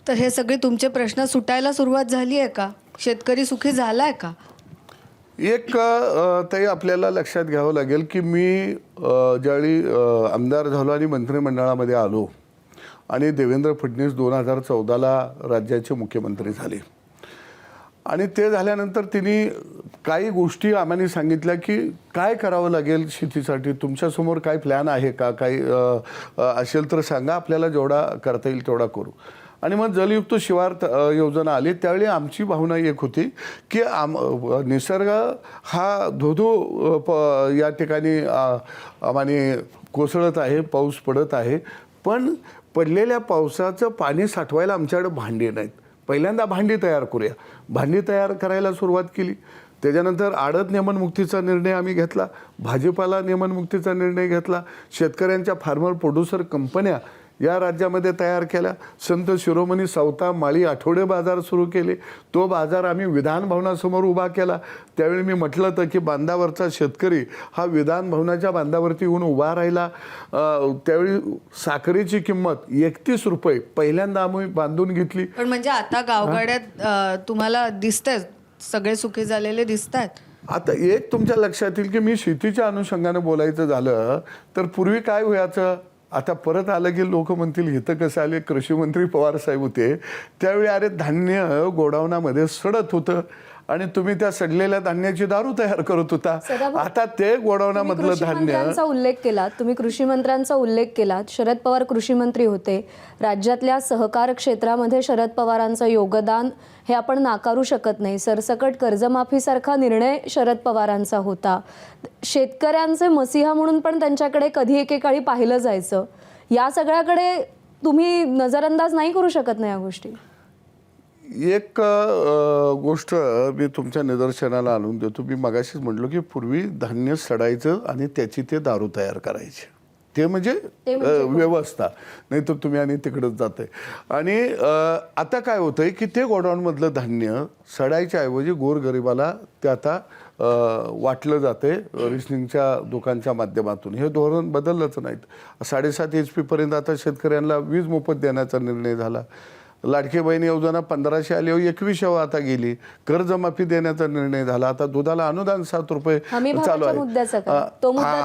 तर हे सगळे तुमचे प्रश्न सुटायला सुरुवात झाली आहे का? शेतकरी सुखी झालाय का? एक ताई आपल्याला लक्षात घ्यावं लागेल की मी ज्यावेळी आमदार झालो आणि मंत्रिमंडळामध्ये आलो आणि देवेंद्र फडणवीस 2014ला राज्याचे मुख्यमंत्री झाले आणि ते झाल्यानंतर तिने काही गोष्टी आम्हाला सांगितल्या की काय करावं लागेल शेतीसाठी, तुमच्यासमोर काय प्लॅन आहे का, काही असेल तर सांगा, आपल्याला जेवढा करता येईल तेवढा करू. आणि मग जलयुक्त शिवार योजना आली, त्यावेळी आमची भावना एक होती की निसर्ग हा धोधो या ठिकाणी आम्हाला कोसळत आहे, पाऊस पडत आहे, पण पडलेल्या पावसाचं पाणी साठवायला आमच्याकडे भांडी नाहीत. पहिल्यांदा भांडी तयार करूया. भांडी तयार करायला सुरुवात केली. त्याच्यानंतर आडत नियमनमुक्तीचा निर्णय आम्ही घेतला, भाजीपाला नियमनमुक्तीचा निर्णय घेतला, शेतकऱ्यांच्या फार्मर प्रोड्युसर कंपन्या या राज्यामध्ये तयार केल्या, संत शिरोमणी सावता माळी आठवडे बाजार सुरू केले. तो बाजार आम्ही विधान भवनासमोर उभा केला. त्यावेळी मी म्हटलं होतं की बांधावरचा शेतकरी हा विधान भवनाच्या बांधावरती येऊन उभा राहिला. त्यावेळी साखरेची किंमत 31 रुपये पहिल्यांदा आम्ही बांधून घेतली. पण म्हणजे आता गावगाड्यात तुम्हाला दिसतंय सगळे सुखी झालेले दिसत आहेत. आता एक तुमच्या लक्षात येईल की मी शेतीच्या अनुषंगाने बोलायचं झालं तर पूर्वी काय व्हायचं, आता परत आलं की लोक म्हणतील इथं कसं आले, कृषी मंत्री पवार साहेब होते त्यावेळी अरे धान्य गोडाऊनामध्ये सडत होतं आणि तुम्ही त्या सडलेल्या धान्याची दारू तयार करत होता. सदाभाऊ, आता ते गोडाऊनामधलं कृषी धान्य मंत्र्यांचा उल्लेख केलात, तुम्ही कृषी मंत्र्यांचा उल्लेख केलात. शरद पवार कृषी मंत्री होते. राज्यातल्या सहकार क्षेत्रामध्ये शरद पवारांचं योगदान हे आपण नाकारू शकत नाही. सरसकट कर्जमाफीसारखा निर्णय शरद पवारांचा होता. शेतकऱ्यांचे मसीहा म्हणून पण त्यांच्याकडे कधी एकेकाळी पाहिलं जायचं. या सगळ्याकडे तुम्ही नजरअंदाज नाही करू शकत नाही या गोष्टी. एक गोष्ट मी तुमच्या निदर्शनाला आणून देतो. मी मगाशीच म्हटलो की पूर्वी धान्य सडायचं आणि त्याची ते दारू तयार करायचे. ते म्हणजे व्यवस्था, नाही तर तुम्ही आणि तिकडंच जाते. आणि आता काय होतंय की ते गोडाऊनमधलं धान्य सडायच्या ऐवजी गोरगरिबाला ते आता वाटलं जाते रेशनिंगच्या दुकानच्या माध्यमातून. हे धोरण बदललंच नाहीत. 7.5 HP पर्यंत आता शेतकऱ्यांना वीज मोफत देण्याचा निर्णय झाला. लाडकी बहीण योजना 1500 आली, 2100 आता गेली. कर्जमाफी देण्याचा निर्णय झाला. आता दुधाला अनुदान 7 रुपये चालू आहे.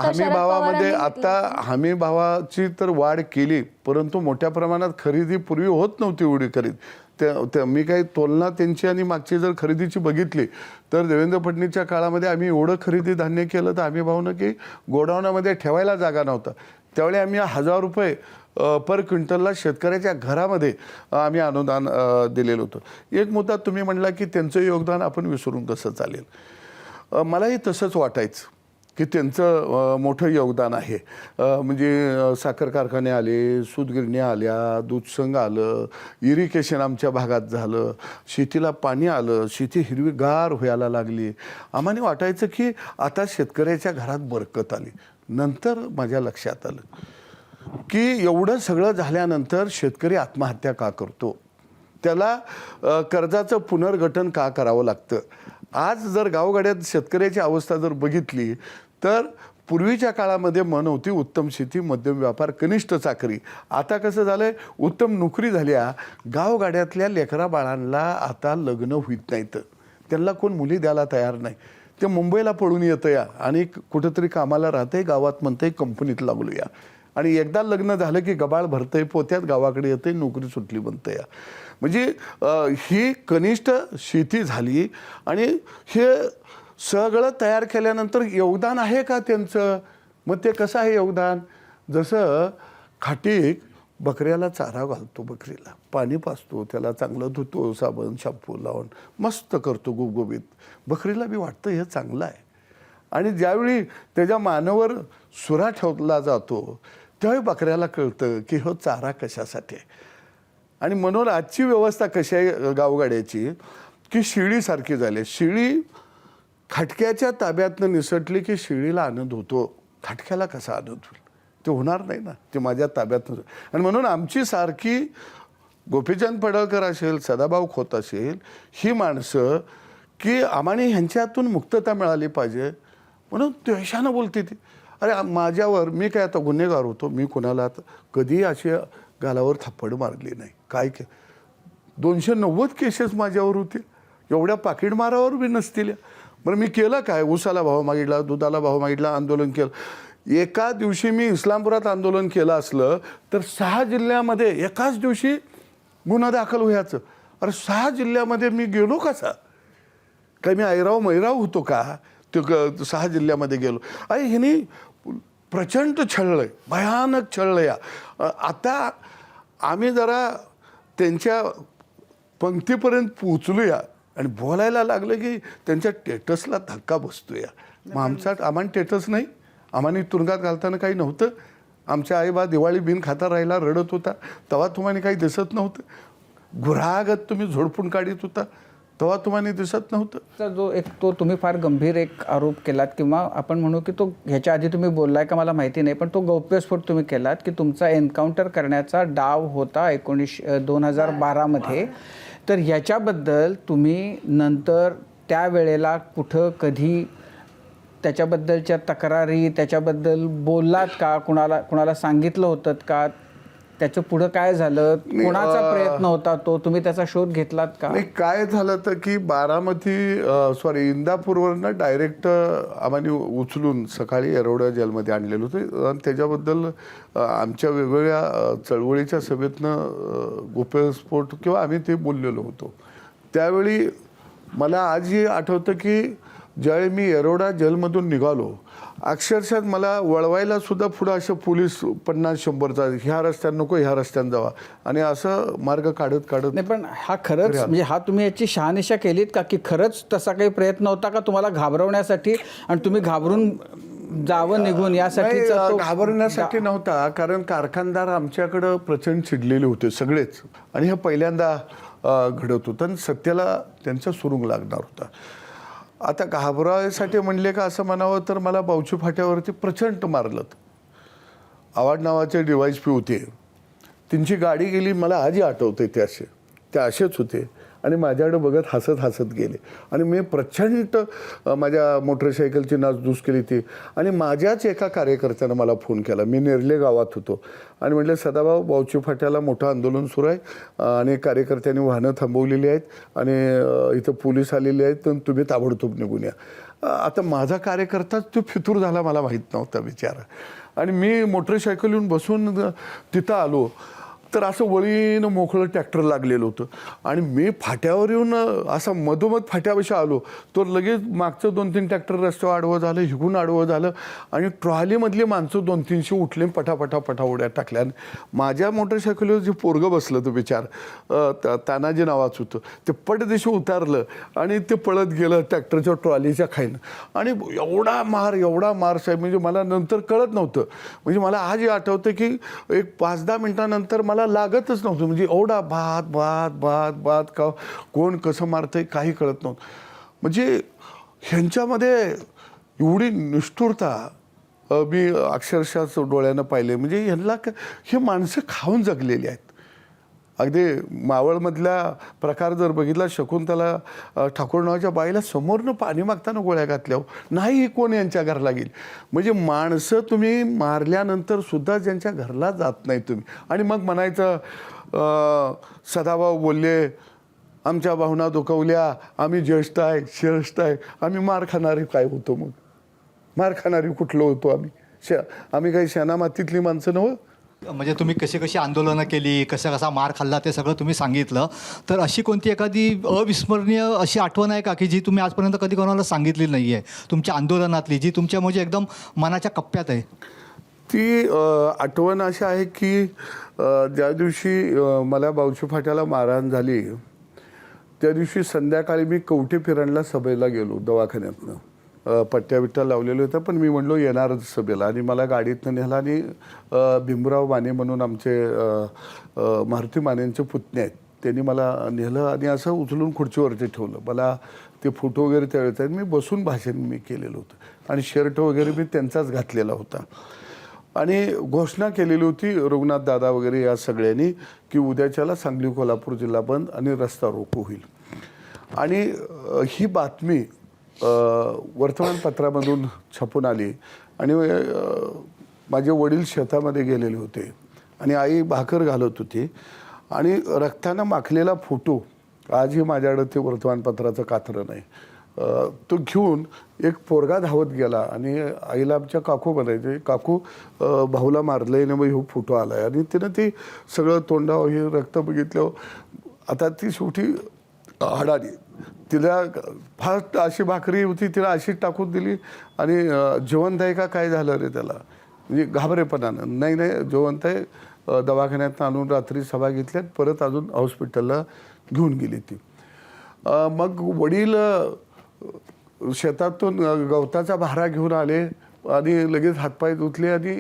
हमी भावामध्ये आता हमी भावाची तर वाढ केली, परंतु मोठ्या प्रमाणात खरेदी पूर्वी होत नव्हती एवढी खरेदी. मी काही तुलना त्यांची आणि मागची जर खरेदीची बघितली तर देवेंद्र फडणवीसच्या काळामध्ये आम्ही एवढं खरेदी धान्य केलं तर हमी भावनं की गोडाऊनामध्ये ठेवायला जागा नव्हता. त्यावेळी आम्ही 1000 रुपये पर क्विंटलला शेतकऱ्याच्या घरामध्ये आम्ही अनुदान दिलेलं होतं. एक मुद्दा तुम्ही म्हणला की त्यांचं योगदान आपण विसरून कसं चालेल. मलाही तसंच वाटायचं की त्यांचं मोठं योगदान आहे. म्हणजे साखर कारखाने आले, सूतगिरण्या आल्या, दूध संघ आलं, इरिगेशन आमच्या भागात झालं, शेतीला पाणी आलं, शेती हिरवीगार व्हायला लागली. आम्हाला वाटायचं की आता शेतकऱ्याच्या घरात बरकत आली. नंतर माझ्या लक्षात आलं की एवढं सगळं झाल्यानंतर शेतकरी आत्महत्या का करतो, त्याला कर्जाचं पुनर्गठन का करावं लागतं. आज जर गावगाड्यात शेतकऱ्याची अवस्था जर बघितली तर पूर्वीच्या काळामध्ये म्हण होती उत्तम शेती, मध्यम व्यापार, कनिष्ठ चाकरी. आता कसं झालंय, उत्तम नोकरी झाल्या, गावगाड्यातल्या लेकरा बाळांना आता लग्न होत नाहीत, त्यांना कोण मुली द्यायला तयार नाही. ते मुंबईला पळून येतं या आणि कुठंतरी कामाला राहतंय, गावात म्हणतंय कंपनीत लागलो या, आणि एकदा लग्न झालं की गबाळ भरतंय, पोत्यात गावाकडे येतंय, नोकरी सुटली बनतंय या. म्हणजे ही कनिष्ठ शेती झाली. आणि हे सगळं तयार केल्यानंतर योगदान आहे का त्यांचं? मग ते कसं आहे योगदान? जसं खाटीक बकऱ्याला चारा घालतो, बकरीला पाणी पाजतो, त्याला चांगलं धुतो, साबण शॅम्पू लावून मस्त करतो गुबगुबीत. बकरीला बी वाटतं हे चांगलं आहे. आणि ज्यावेळी त्याच्या मानेवर सुरा ठेवला जातो त्यावेळी बकऱ्याला कळतं की हो चारा कशासाठी आहे. आणि म्हणून आजची व्यवस्था कशी आहे गावगाड्याची की शिळीसारखी झाली. शिळी खाटक्याच्या ताब्यातनं निसटली की शिळीला आनंद होतो, खाटक्याला कसा आनंद होईल? ते होणार नाही ना, ते माझ्या ताब्यात नसतं. आणि म्हणून आमची सारखी गोपीचंद पडळकर असेल, सदाभाऊ खोत असेल, ही माणसं की आम्हाला ह्यांच्यातून मुक्तता मिळाली पाहिजे म्हणून द्वेषानं बोलते ती. अरे माझ्यावर, मी काय आता गुन्हेगार होतो, मी कोणाला कधी अशी गालावर थप्पड मारली नाही. काय 290 केसेस माझ्यावर होते, एवढ्या पाकिट मारावर बी नसतील. बरं मी केलं काय? ऊसाला भाव मागितला, दुधाला भाव मागितला, आंदोलन केलं. एका दिवशी मी इस्लामपुरात आंदोलन केलं असलं तर 6 जिल्ह्यामध्ये एकाच दिवशी गुन्हा दाखल व्हायचं. अरे 6 जिल्ह्यामध्ये मी गेलो कसा? काय मी ऐराव मैराव होतो का? ते 6 जिल्ह्यामध्ये गेलो. अरे ह्यानी प्रचंड छळलंय, भयानक छळलंय. आता आम्ही जरा त्यांच्या पंक्तीपर्यंत पोचलूया आणि बोलायला लागलं की त्यांच्या टेटसला धक्का बसतोया. मग आम्हाला टेटस नाही, आम्हाला तुरुंगात घालताना काही नव्हतं. आमच्या आईबा दिवाळी बिन खाता राहिला, रडत होता, तेव्हा तुम्हाला काही दिसत नव्हतं. गुऱ्हागत तुम्ही झोडपून काढीत होता, तेव्हा तुम्हाला दिसत नव्हतं. तर जो एक तो तुम्ही फार गंभीर एक आरोप केलात, किंवा आपण म्हणू की तो ह्याच्या आधी तुम्ही बोललाय का मला माहिती नाही, पण तो गौप्यस्फोट तुम्ही केलात की तुमचा एन्काउंटर करण्याचा डाव होता 2012 मध्ये. तर ह्याच्याबद्दल तुम्ही नंतर त्यावेळेला कुठं कधी त्याच्याबद्दलच्या तक्रारी, त्याच्याबद्दल बोललात का? कुणाला सांगितलं होतं का? त्याचं पुढं काय झालं, कोणाचा नाही, प्रयत्न होता तो, तुम्ही त्याचा शोध घेतलात का? नाही, काय झालं तर की इंदापूरवरनं डायरेक्ट आम्हाला उचलून सकाळी येरवडा जेलमध्ये आणलेलं होतं आणि त्याच्याबद्दल आमच्या वेगवेगळ्या चळवळीच्या सभेतनं गोप्यस्फोट किंवा आम्ही ते बोललेलो होतो. त्यावेळी मला आजही आठवतं की ज्यावेळी मी येरवडा जेलमधून निघालो, अक्षरशः मला वळवायला सुद्धा पुढं असं पोलीस 50-100चा ह्या रस्त्यानं नको, ह्या रस्त्यानं जावा, आणि असं मार्ग काढत नाही, पण हा खरंच म्हणजे हा तुम्ही याची शहानिशा केलीत का, की खरंच तसा काही प्रयत्न होता का तुम्हाला घाबरवण्यासाठी आणि तुम्ही घाबरून जावं निघून यासाठीचा नाही, तो घाबरण्यासाठी नव्हता, कारण कारखानदार आमच्याकडं प्रचंड चिडलेले होते सगळेच, आणि हे पहिल्यांदा घडत होतं आणि सत्याला त्यांचा सुरुंग लागणार होता. आता घाबरायसाठी म्हणले का असं म्हणावं तर मला बावची फाट्यावरती प्रचंड मारलं. आवाड नावाचे DYSP होते, त्यांची गाडी गेली, मला आजही आठवते ते असेच होते आणि माझ्याकडे बघत हसत गेले आणि मी प्रचंड माझ्या मोटरसायकलची नासधूस केली ती. आणि माझ्याच एका कार्यकर्त्यानं मला फोन केला, मी नेरले गावात होतो, आणि म्हटलं सदाभाऊ, बावची फाट्याला मोठं आंदोलन सुरू आहे आणि कार्यकर्त्यांनी वाहनं थांबवलेली आहेत आणि इथं पोलीस आलेले आहेत, तर तुम्ही ताबडतोब निघून या. आता माझा कार्यकर्ताच तो फितूर झाला, मला माहीत नव्हता बिचारा. आणि मी मोटरसायकलीहून बसून तिथं आलो तर असं वळीनं मोकळं ट्रॅक्टर लागलेलं होतं आणि मी फाट्यावर येऊन असं मधोमध फाट्यापाशी आलो तर लगेच मागचं 2-3 ट्रॅक्टर रस्त्यावर आडवं झालं, हिकून आडवं झालं आणि ट्रॉलीमधली माणसं 200-300 उठले, पटापटा उड्या टाकल्या. आणि माझ्या मोटरसायकलीवर जे पोरगं बसलं तो विचार तानाजी नावाचं होतं, ते पटदिशी उतारलं आणि ते पळत गेलं ट्रॅक्टरच्या ट्रॉलीच्या खाईनं. आणि एवढा मार साहेब, म्हणजे मला नंतर कळत नव्हतं, म्हणजे मला आजही आठवतं की एक 5-10 मिनिटानंतर मला लागतच नव्हतं, म्हणजे एवढा भात का कोण कसं मारतंय काही कळत नव्हतं. म्हणजे ह्यांच्यामध्ये एवढी निष्ठुरता मी अक्षरशः डोळ्यानं पाहिले. म्हणजे ह्यांना हे माणसं खाऊन जगलेली आहेत. अगदी मावळमधला प्रकार जर बघितला, शकुंतला ठाकूर नावाच्या बाईला समोरनं पाणी मागताना गोळ्या घातल्यावर नाही कोण यांच्या घरला गेली. म्हणजे माणसं तुम्ही मारल्यानंतर सुद्धा ज्यांच्या घरला जात नाही तुम्ही, आणि मग म्हणायचं सदाभाऊ बोलले, आमच्या भावना दुखवल्या, आम्ही ज्येष्ठ आहे श्रेष्ठ आहे. आम्ही मार खाणारी काय होतो? मग मार खाणारी कुठलं होतो आम्ही? आम्ही काही शेणामातीतली माणसं नव्हतं. म्हणजे तुम्ही कशी आंदोलनं केली, कसा मार खाल्ला, ते सगळं तुम्ही सांगितलं. तर अशी कोणती एखादी अविस्मरणीय अशी आठवण आहे का की जी तुम्ही आजपर्यंत कधी कोणाला सांगितली नाही आहे तुमच्या आंदोलनातली, जी तुमच्या म्हणजे एकदम मनाच्या कप्प्यात आहे? ती आठवण अशी आहे की ज्या दिवशी मला बावची फाट्याला मारहाण झाली त्या दिवशी संध्याकाळी मी कवठे फिरणला सभेला गेलो दवाखान्यातनं. पट्ट्या बिट्ट्या लावलेल्या होत्या, पण मी म्हणलो येणारच सभेला, आणि मला गाडीतनं नेला आणि भीमराव माने म्हणून आमचे मारुती मानेंचे पुतणे आहेत, त्यांनी मला नेलं आणि असं उचलून खुर्चीवरती ठेवलं. मला ते फोटो वगैरे त्यावेळेस आहेत, मी बसून भाषण मी केलेलं होतं आणि शर्ट वगैरे मी त्यांचाच घातलेला होता आणि घोषणा केलेली होती रघुनाथ दादा वगैरे या सगळ्यांनी की उद्याच्याला सांगली कोल्हापूर जिल्हा बंद आणि रस्ता रोको होईल. आणि ही बातमी वर्तमानपत्रामधून छापून आली आणि माझे वडील शेतामध्ये गेलेले होते आणि आई भाकर घालत होती आणि रक्तानं माखलेला फोटो आजही माझ्याकडं ते वर्तमानपत्राचं कात्रं नाही. तो घेऊन एक पोरगा धावत गेला आणि आईला आमच्या काकू म्हणायचे, काकू भाऊला मारलंय ना, मग हे फोटो आला आहे. आणि तिनं ते सगळं तोंडावर हे रक्त बघितल्यावर आता ती शेवटी हाडाली, तिला फार अशी भाकरी होती तिला अशीच टाकून दिली आणि जिवंत आहे का काय झालं रे त्याला, म्हणजे घाबरेपणानं, नाही जिवंत आहे, दवाखान्यात आणून रात्री सभा घेतल्यात, परत अजून हॉस्पिटलला घेऊन गेली ती. मग वडील शेतातून गवताचा भारा घेऊन आले आणि लगेच हातपाय धुतले आणि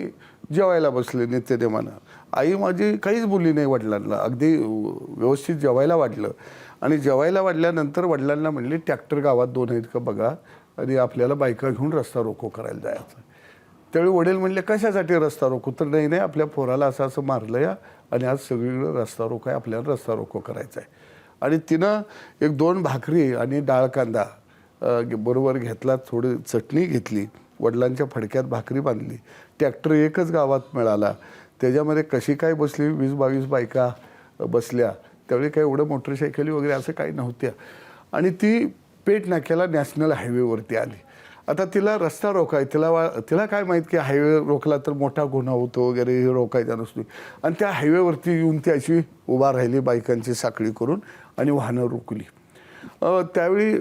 जेवायला बसले नित्यनेमानं. आई माझी काहीच बोलली नाही वडिलांना, अगदी व्यवस्थित जेवायला वाढलं. आणि जेवायला वाढल्यानंतर वडिलांना म्हणले ट्रॅक्टर गावात 2 आहेत का बघा आणि आपल्याला बायका घेऊन रस्ता रोको करायला जायचं. त्यावेळी वडील म्हणले कशासाठी रस्ता रोको? तर नाही आपल्या पोराला असं मारलं या आणि आज सगळीकडे रस्ता रोको आहे, आपल्याला रस्ता रोको करायचा आहे. आणि तिनं 1-2 भाकरी आणि डाळ कांदा बरोबर घेतला, थोडी चटणी घेतली, वडिलांच्या फडक्यात भाकरी बांधली. ट्रॅक्टर एकच गावात मिळाला, त्याच्यामध्ये कशी काय बसली 20-22 बायका बसल्या. त्यावेळी काही एवढं मोटरसायकली वगैरे असं काही नव्हत्या. आणि ती पेठ नाक्याला नॅशनल हायवेवरती आली. आता तिला रस्ता रोखाय, तिला काय माहीत की हायवे रोखला तर मोठा गुन्हा होतो वगैरे, हे रोखायचा नसतो. आणि त्या हायवेवरती येऊन ती अशी उभा राहिली बायकांची साखळी करून आणि वाहनं रोखली. त्यावेळी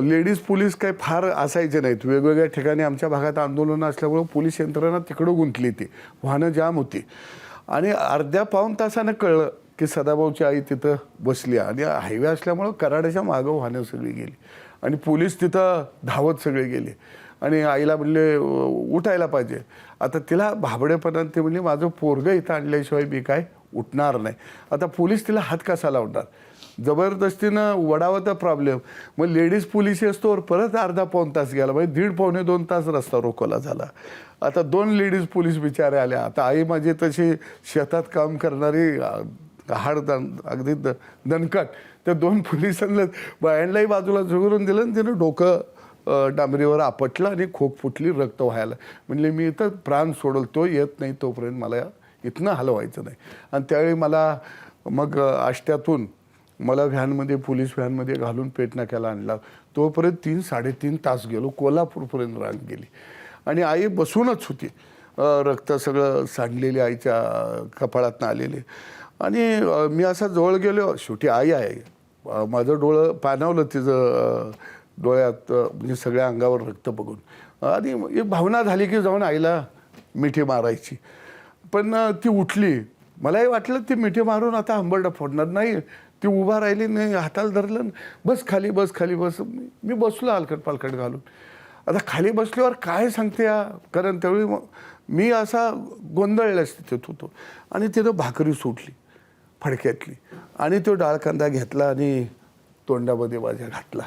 लेडीज पोलीस काही फार असायचे नाहीत. वेगवेगळ्या ठिकाणी आमच्या भागात आंदोलनं असल्यामुळं पोलीस यंत्रणा तिकडं गुंतली, ती वाहनं जाम होती. आणि अर्ध्या पाऊण तासानं कळलं की सदाभाऊची आई तिथं बसली. आणि हायवे असल्यामुळं कराडाच्या मागं वाहनं सगळी गेली आणि पोलीस तिथं धावत सगळे गेले. आणि आईला म्हणले उठायला पाहिजे. आता तिला भाबडेपणात ते म्हणले माझं पोरगं इथं आणल्याशिवाय मी काय उठणार नाही. आता पोलीस तिला हात कसा लावणार, जबरदस्तीनं वडावं तर प्रॉब्लेम. मग लेडीज पोलीस असतोवर परत अर्धा पाऊण तास गेला, म्हणजे 1.5-2 तास रस्ता रोखला झाला. आता 2 लेडीज पोलीस बिचारे आल्या. आता आई माझी तशी शेतात काम करणारी अगदी दणकट, त्या 2 पोलिसांना बायांनाही बाजूला झुकरून दिलं आणि तिनं डोकं डांबरीवर आपटलं आणि खोक फुटली, रक्त व्हायला. म्हणले मी इथं प्राण सोडल, तो येत नाही तोपर्यंत मला इथनं हलवायचं नाही. आणि त्यावेळी मला मग आष्ट्यातून मला व्हॅनमध्ये, पोलीस व्हॅनमध्ये घालून पेठ नाक्याला आणला. तोपर्यंत 3-3.5 तास गेलो. कोल्हापूरपर्यंत रांग गेली आणि आई बसूनच होती. रक्त सगळं सांडलेले आईच्या कपाळातनं आलेले. आणि मी असा जवळ गेलो, शेवटी आई आहे. माझं डोळं पाणावलं तिचं डोळ्यात, म्हणजे सगळ्या अंगावर रक्त बघून. आणि एक भावना झाली की जाऊन आईला मिठी मारायची. पण ती उठली. मलाही वाटलं ती मिठी मारून आता हंबरडा फोडणार नाही. ती उभा राहिली नाही, हाताला धरलं, बस खाली बस खाली बस. मी बसलो हलकट पालकट घालून. आता खाली बसल्यावर काय सांगते या, कारण त्यावेळी मी असा गोंधळल्या स्थितीत होतो. आणि तिथं भाकरी सुटली फडक्यातली आणि तो डाळ कांदा घेतला आणि तोंडामध्ये माझ्या घातला.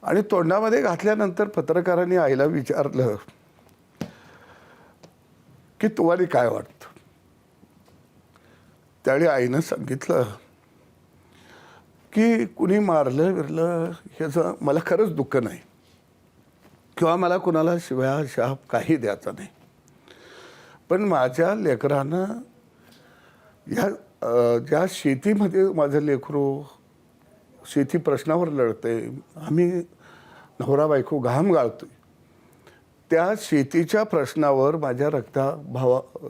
आणि तोंडामध्ये घातल्यानंतर पत्रकारांनी आईला विचारलं की तुम्हाला काय वाटतं. त्यावेळी आईनं सांगितलं की कुणी मारलं विरलं ह्याचं मला खरंच दुःख नाही, किंवा मला कुणाला शिव्या शाप काही द्यायचा नाही. पण माझ्या लेकरानं ह्या ज्या शेतीमध्ये माझं लेकरू शेती प्रश्नावर लढतंय, आम्ही नवरा बायको घाम गाळतोय, त्या शेतीच्या प्रश्नावर माझ्या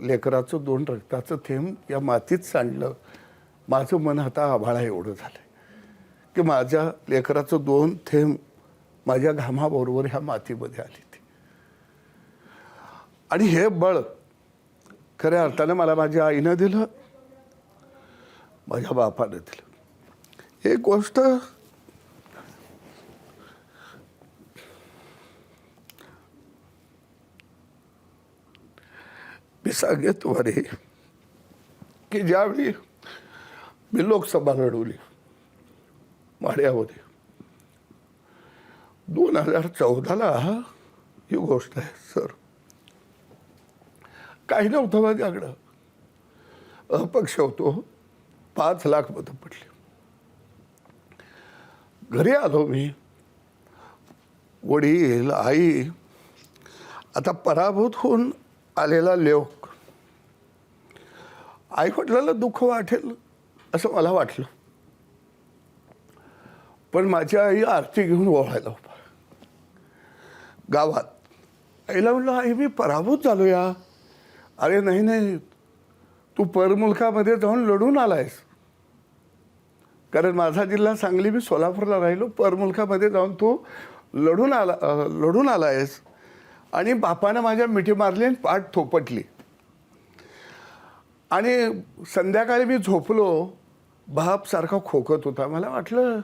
लेकराचं 2 रक्ताचं थेंब या मातीत सांडलं. माझं मन आता आभाळा एवढं झालं की माझ्या लेकराचं 2 थेंब माझ्या घामाबरोबर ह्या मातीमध्ये आली ती. आणि हे बळ खऱ्या अर्थानं मला माझ्या आईनं दिलं, माझ्या बापानं दिलं. एक गोष्ट मी सांगेन तुम्हाला की ज्यावेळी मी लोकसभा लढवली माढ्यामध्ये 2014ला ही गोष्ट आहे सर. काही नव्हतं माझ्याकडं, अपक्ष होतो, 5 लाख मतं पडली. घरी आलो मी, वडील आई, आता पराभूत होऊन आलेला लेक, आई वडिलांना दुःख वाटेल असं मला वाटलं. पण माझी आई आरती घेऊन ओळायला उभा गावात. आईला म्हणलं आई मी पराभूत झालो या. अरे नाही नाही, तू परमुलकामध्ये जाऊन लढून आलायस. कारण माझा जिल्हा सांगली, मी सोलापूरला राहिलो. परमुलकामध्ये जाऊन तू लढून आलायस. आणि बापानं माझ्या मिठी मारली आणि पाठ थोपटली. आणि संध्याकाळी मी झोपलो, बाप सारखा खोकत होता. मला वाटलं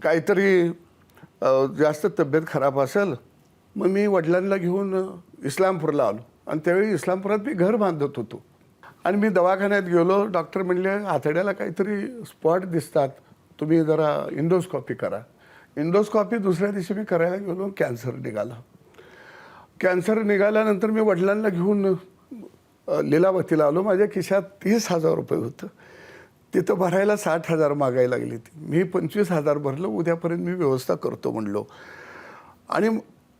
काहीतरी जास्त तब्येत खराब असेल. मग मी वडिलांना घेऊन इस्लामपूरला आलो. आणि त्यावेळी इस्लामपुरात मी घर बांधत होतो. आणि मी दवाखान्यात गेलो. डॉक्टर म्हणले आतड्याला काहीतरी स्पॉट दिसतात, तुम्ही जरा इंडोस्कॉपी करा. इंडोस्कॉपी दुसऱ्या दिवशी मी करायला गेलो, कॅन्सर निघाला. कॅन्सर निघाल्यानंतर मी वडिलांना घेऊन लीलावतीला आलो. माझ्या खिशात 30,000 रुपये होतं. तिथं भरायला 60,000 मागायला लागली ती. मी 25,000 भरलं. उद्यापर्यंत मी व्यवस्था करतो म्हणलो. आणि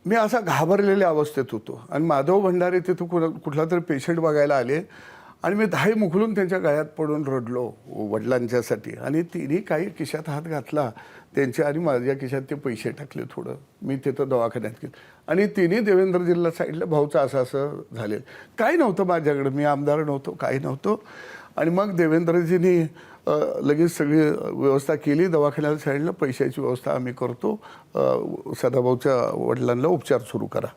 मी असा घाबरलेल्या अवस्थेत होतो. आणि माधव भंडारे तिथं कुठला तरी पेशंट बघायला आले. आणि मी धाय मुखलून त्यांच्या गळ्यात पडून रडलो वडिलांच्यासाठी. आणि तिने काही खिशात हात घातला त्यांच्या आणि माझ्या खिशात ते पैसे टाकले थोडं. मी तिथं दवाखान्यात गेलो आणि तिने देवेंद्रजीला सांगितलं भाऊचं असं असं झालेलं. काही नव्हतं माझ्याकडे, मी आमदार नव्हतो, काही नव्हतं. आणि मग देवेंद्रजींनी लगेच सगळी व्यवस्था केली. दवाखान्याला सांगितलं पैशाची व्यवस्था आम्ही करतो, सदाभाऊच्या वडिलांना उपचार सुरू करा.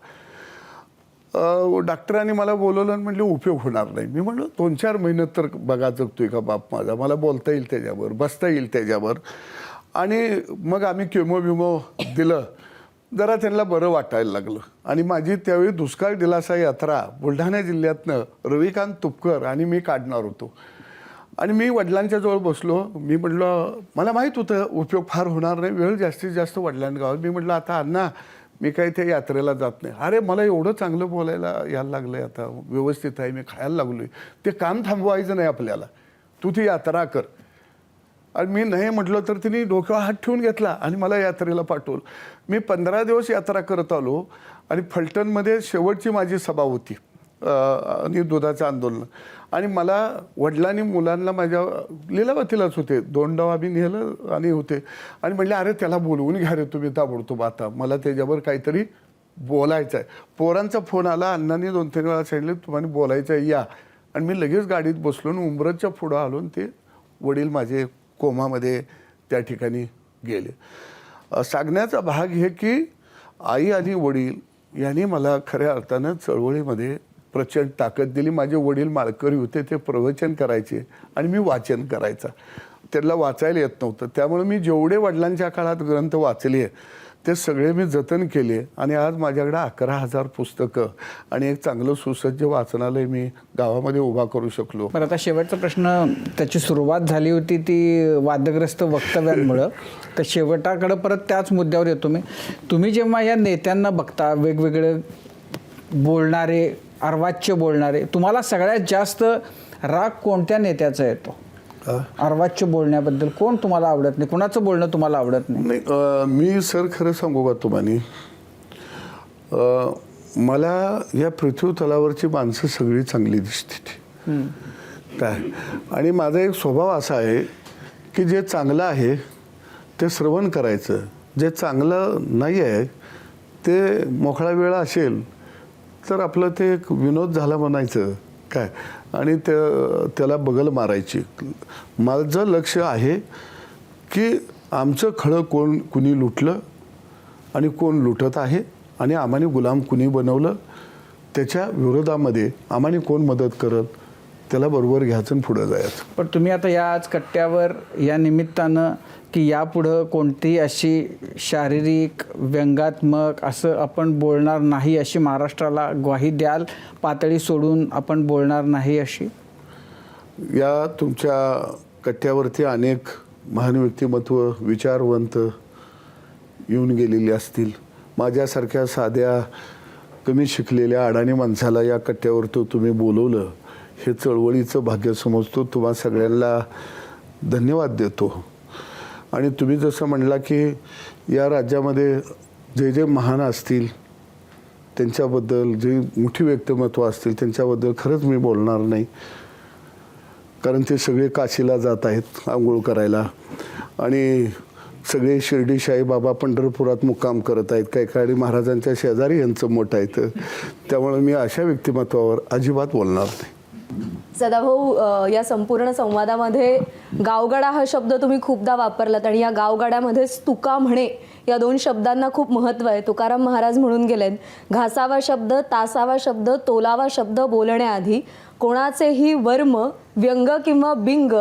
डॉक्टरांनी मला बोलवलं आणि म्हटलं उपयोग होणार नाही. मी म्हटलं 2-4 महिन्यात तर बघा जगतोय का बाप माझा, मला बोलता येईल त्याच्यावर, बसता येईल त्याच्यावर. आणि मग आम्ही केमो दिलं, जरा त्यांना बरं वाटायला लागलं. आणि माझी त्यावेळी दुष्काळ दिलासा यात्रा बुलढाणा जिल्ह्यातनं रविकांत तुपकर आणि मी काढणार होतो. आणि मी वडिलांच्या जवळ बसलो. मी म्हटलं मला माहीत होतं उपयोग फार होणार नाही, वेळ जास्तीत जास्त वडिलांच्या गावात. मी म्हटलं आता अण्णा मी काही त्या यात्रेला जात नाही. अरे मला एवढं चांगलं बोलायला यायला लागलं आहे, आता व्यवस्थित आहे, मी खायला लागलो आहे, ते काम थांबवायचं नाही आपल्याला, तू ती यात्रा कर. आणि मी नाही म्हटलं तर तिने डोक्यावर हात ठेवून घेतला आणि मला यात्रेला पाठवलं. मी 15 दिवस यात्रा करत आलो आणि फलटणमध्ये शेवटची माझी सभा होती आणि दुधाचं आंदोलन. आणि मला वडिलांनी मुलांना माझ्या लिलावतीलाच होते, 2 डाव आम्ही नेलं आणि होते. आणि म्हटलं अरे त्याला बोलवून घ्या रे तुम्ही ताबडतोब, आता मला त्याच्यावर काहीतरी बोलायचं आहे. पोरांचा फोन आला, अण्णांनी 2-3 वेळा सांगितलं तुम्हाला बोलायचं आहे या. आणि मी लगेच गाडीत बसलो आणि उंबरजच्या पुढं आलो आणि ते वडील माझे कोमामध्ये त्या ठिकाणी गेले. सांगण्याचा भाग हे की आई आणि वडील यांनी मला खऱ्या अर्थानं चळवळीमध्ये प्रचंड ताकद दिली. माझे वडील माळकरी होते, ते प्रवचन करायचे आणि मी वाचन करायचा. त्यांना वाचायला येत नव्हतं, त्यामुळे मी जेवढे वडिलांच्या काळात ग्रंथ वाचले ते सगळे मी जतन केले. आणि आज माझ्याकडे 11,000 पुस्तकं आणि एक चांगलं सुसज्ज वाचनालय मी गावामध्ये उभा करू शकलो. बरं, आता शेवटचा प्रश्न, त्याची सुरुवात झाली होती ती वादग्रस्त वक्तव्यांमुळं, तर शेवटाकडं परत त्याच मुद्द्यावर येतो मी. तुम्ही जेव्हा या नेत्यांना बघता वेगवेगळे बोलणारे, अर्वाच्य बोलणारे, तुम्हाला सगळ्यात जास्त राग कोणत्या नेत्याचा येतो? अर्वाच्य बोलण्याबद्दल कोण तुम्हाला आवडत नाही, कोणाचं बोलणं तुम्हाला आवडत नाही? नाही, मी सर खरं सांगू का तुम्हाला, मला या पृथ्वी तलावरची माणसं सगळी चांगली दिसते काय. आणि माझा एक स्वभाव असा आहे की जे चांगलं आहे ते श्रवण करायचं, जे चांगलं नाही आहे ते मोकळा वेळ असेल तर आपलं ते एक विनोद झाला म्हणायचं काय, आणि त्याला बगल मारायची. माझं लक्ष आहे की आमचं खळं कुणी लुटलं आणि कोण लुटत आहे आणि आम्हाने गुलाम कुणी बनवलं, त्याच्या विरोधामध्ये आम्हाने कोण मदत करत त्याला बरोबर घ्यायचं आणि पुढं जायचं. पण तुम्ही आता या आज कट्ट्यावर या निमित्तानं की यापुढं कोणतीही अशी शारीरिक व्यंगात्मक असं आपण बोलणार नाही अशी महाराष्ट्राला ग्वाही द्याल, पातळी सोडून आपण बोलणार नाही अशी? या तुमच्या कट्ट्यावरती अनेक महान व्यक्तिमत्व, विचारवंत येऊन गेलेली असतील. माझ्यासारख्या साध्या कमी शिकलेल्या अडाणी माणसाला या कट्ट्यावर तुम्ही बोलवलं, हे चळवळीचं भाग्य समजतो. तुम्हा सगळ्यांना धन्यवाद देतो. आणि तुम्ही जसं म्हणला की या राज्यामध्ये जे जे महान असतील त्यांच्याबद्दल, जे मोठी व्यक्तिमत्व असतील त्यांच्याबद्दल खरंच मी बोलणार नाही, कारण ते सगळे काशीला जात आहेत आंघोळ करायला आणि सगळे शिर्डी साईबाबा पंढरपुरात मुक्काम करत आहेत, काही काळी महाराजांच्या शेजारी यांचं मठ आहे. त्यामुळे मी अशा व्यक्तिमत्वावर अजिबात बोलणार नाही. सदाभाऊ, या संपूर्ण संवादामध्ये गावगाडा हा शब्द तुम्ही खूपदा वापरलात आणि या गावगाड्यामध्येच तुका म्हणे या 2 शब्दांना खूप महत्त्व आहे. तुकाराम महाराज म्हणून गेलेत, घासावा शब्द, तासावा शब्द, तोलावा शब्द बोलण्याआधी कोणाचेही वर्म, व्यंग किंवा बिंग,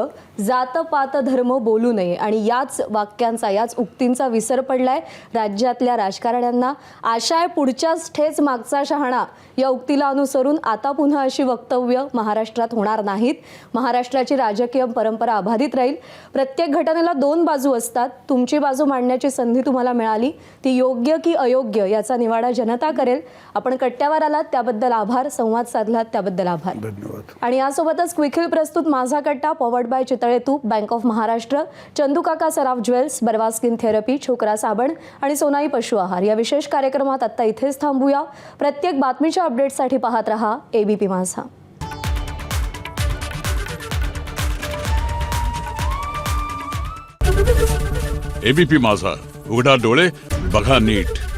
जात पात धर्म बोलू नये. आणि याच वाक्यांचा, याच उक्तींचा विसर पडलाय राज्यातल्या राजकारण्यांना. आशा आहे पुढच्याच ठेच मागचा शहाणा या उक्तीला अनुसरून आता पुन्हा अशी वक्तव्य महाराष्ट्रात होणार नाहीत. महाराष्ट्राची राजकीय परंपरा अबाधित राहील. प्रत्येक घटनेला 2 बाजू असतात. तुमची बाजू मांडण्याची संधी तुम्हाला मिळाली, ती योग्य की अयोग्य याचा निवाडा जनता करेल. आपण कट्ट्यावर आलात त्याबद्दल आभार, संवाद साधलात त्याबद्दल आभार. धन्यवाद. आणि यासोबतच क्विकहिल प्रस्तुत माझा कट्टा, पॉवर्ड बाय चितळे तूप, bank of Maharashtra, Chandukaka Saraf Jewels, Barva skin therapy, छोकरा साबण आणि सोनाई पशु आहार या विशेष कार्यक्रमात आत्ता इथेच थांबूया. प्रत्येक बातमीच्या अपडेटसाठी पाहत रहा ABP माझा. एबीपी माझा, उघडा डोळे बघा नीट.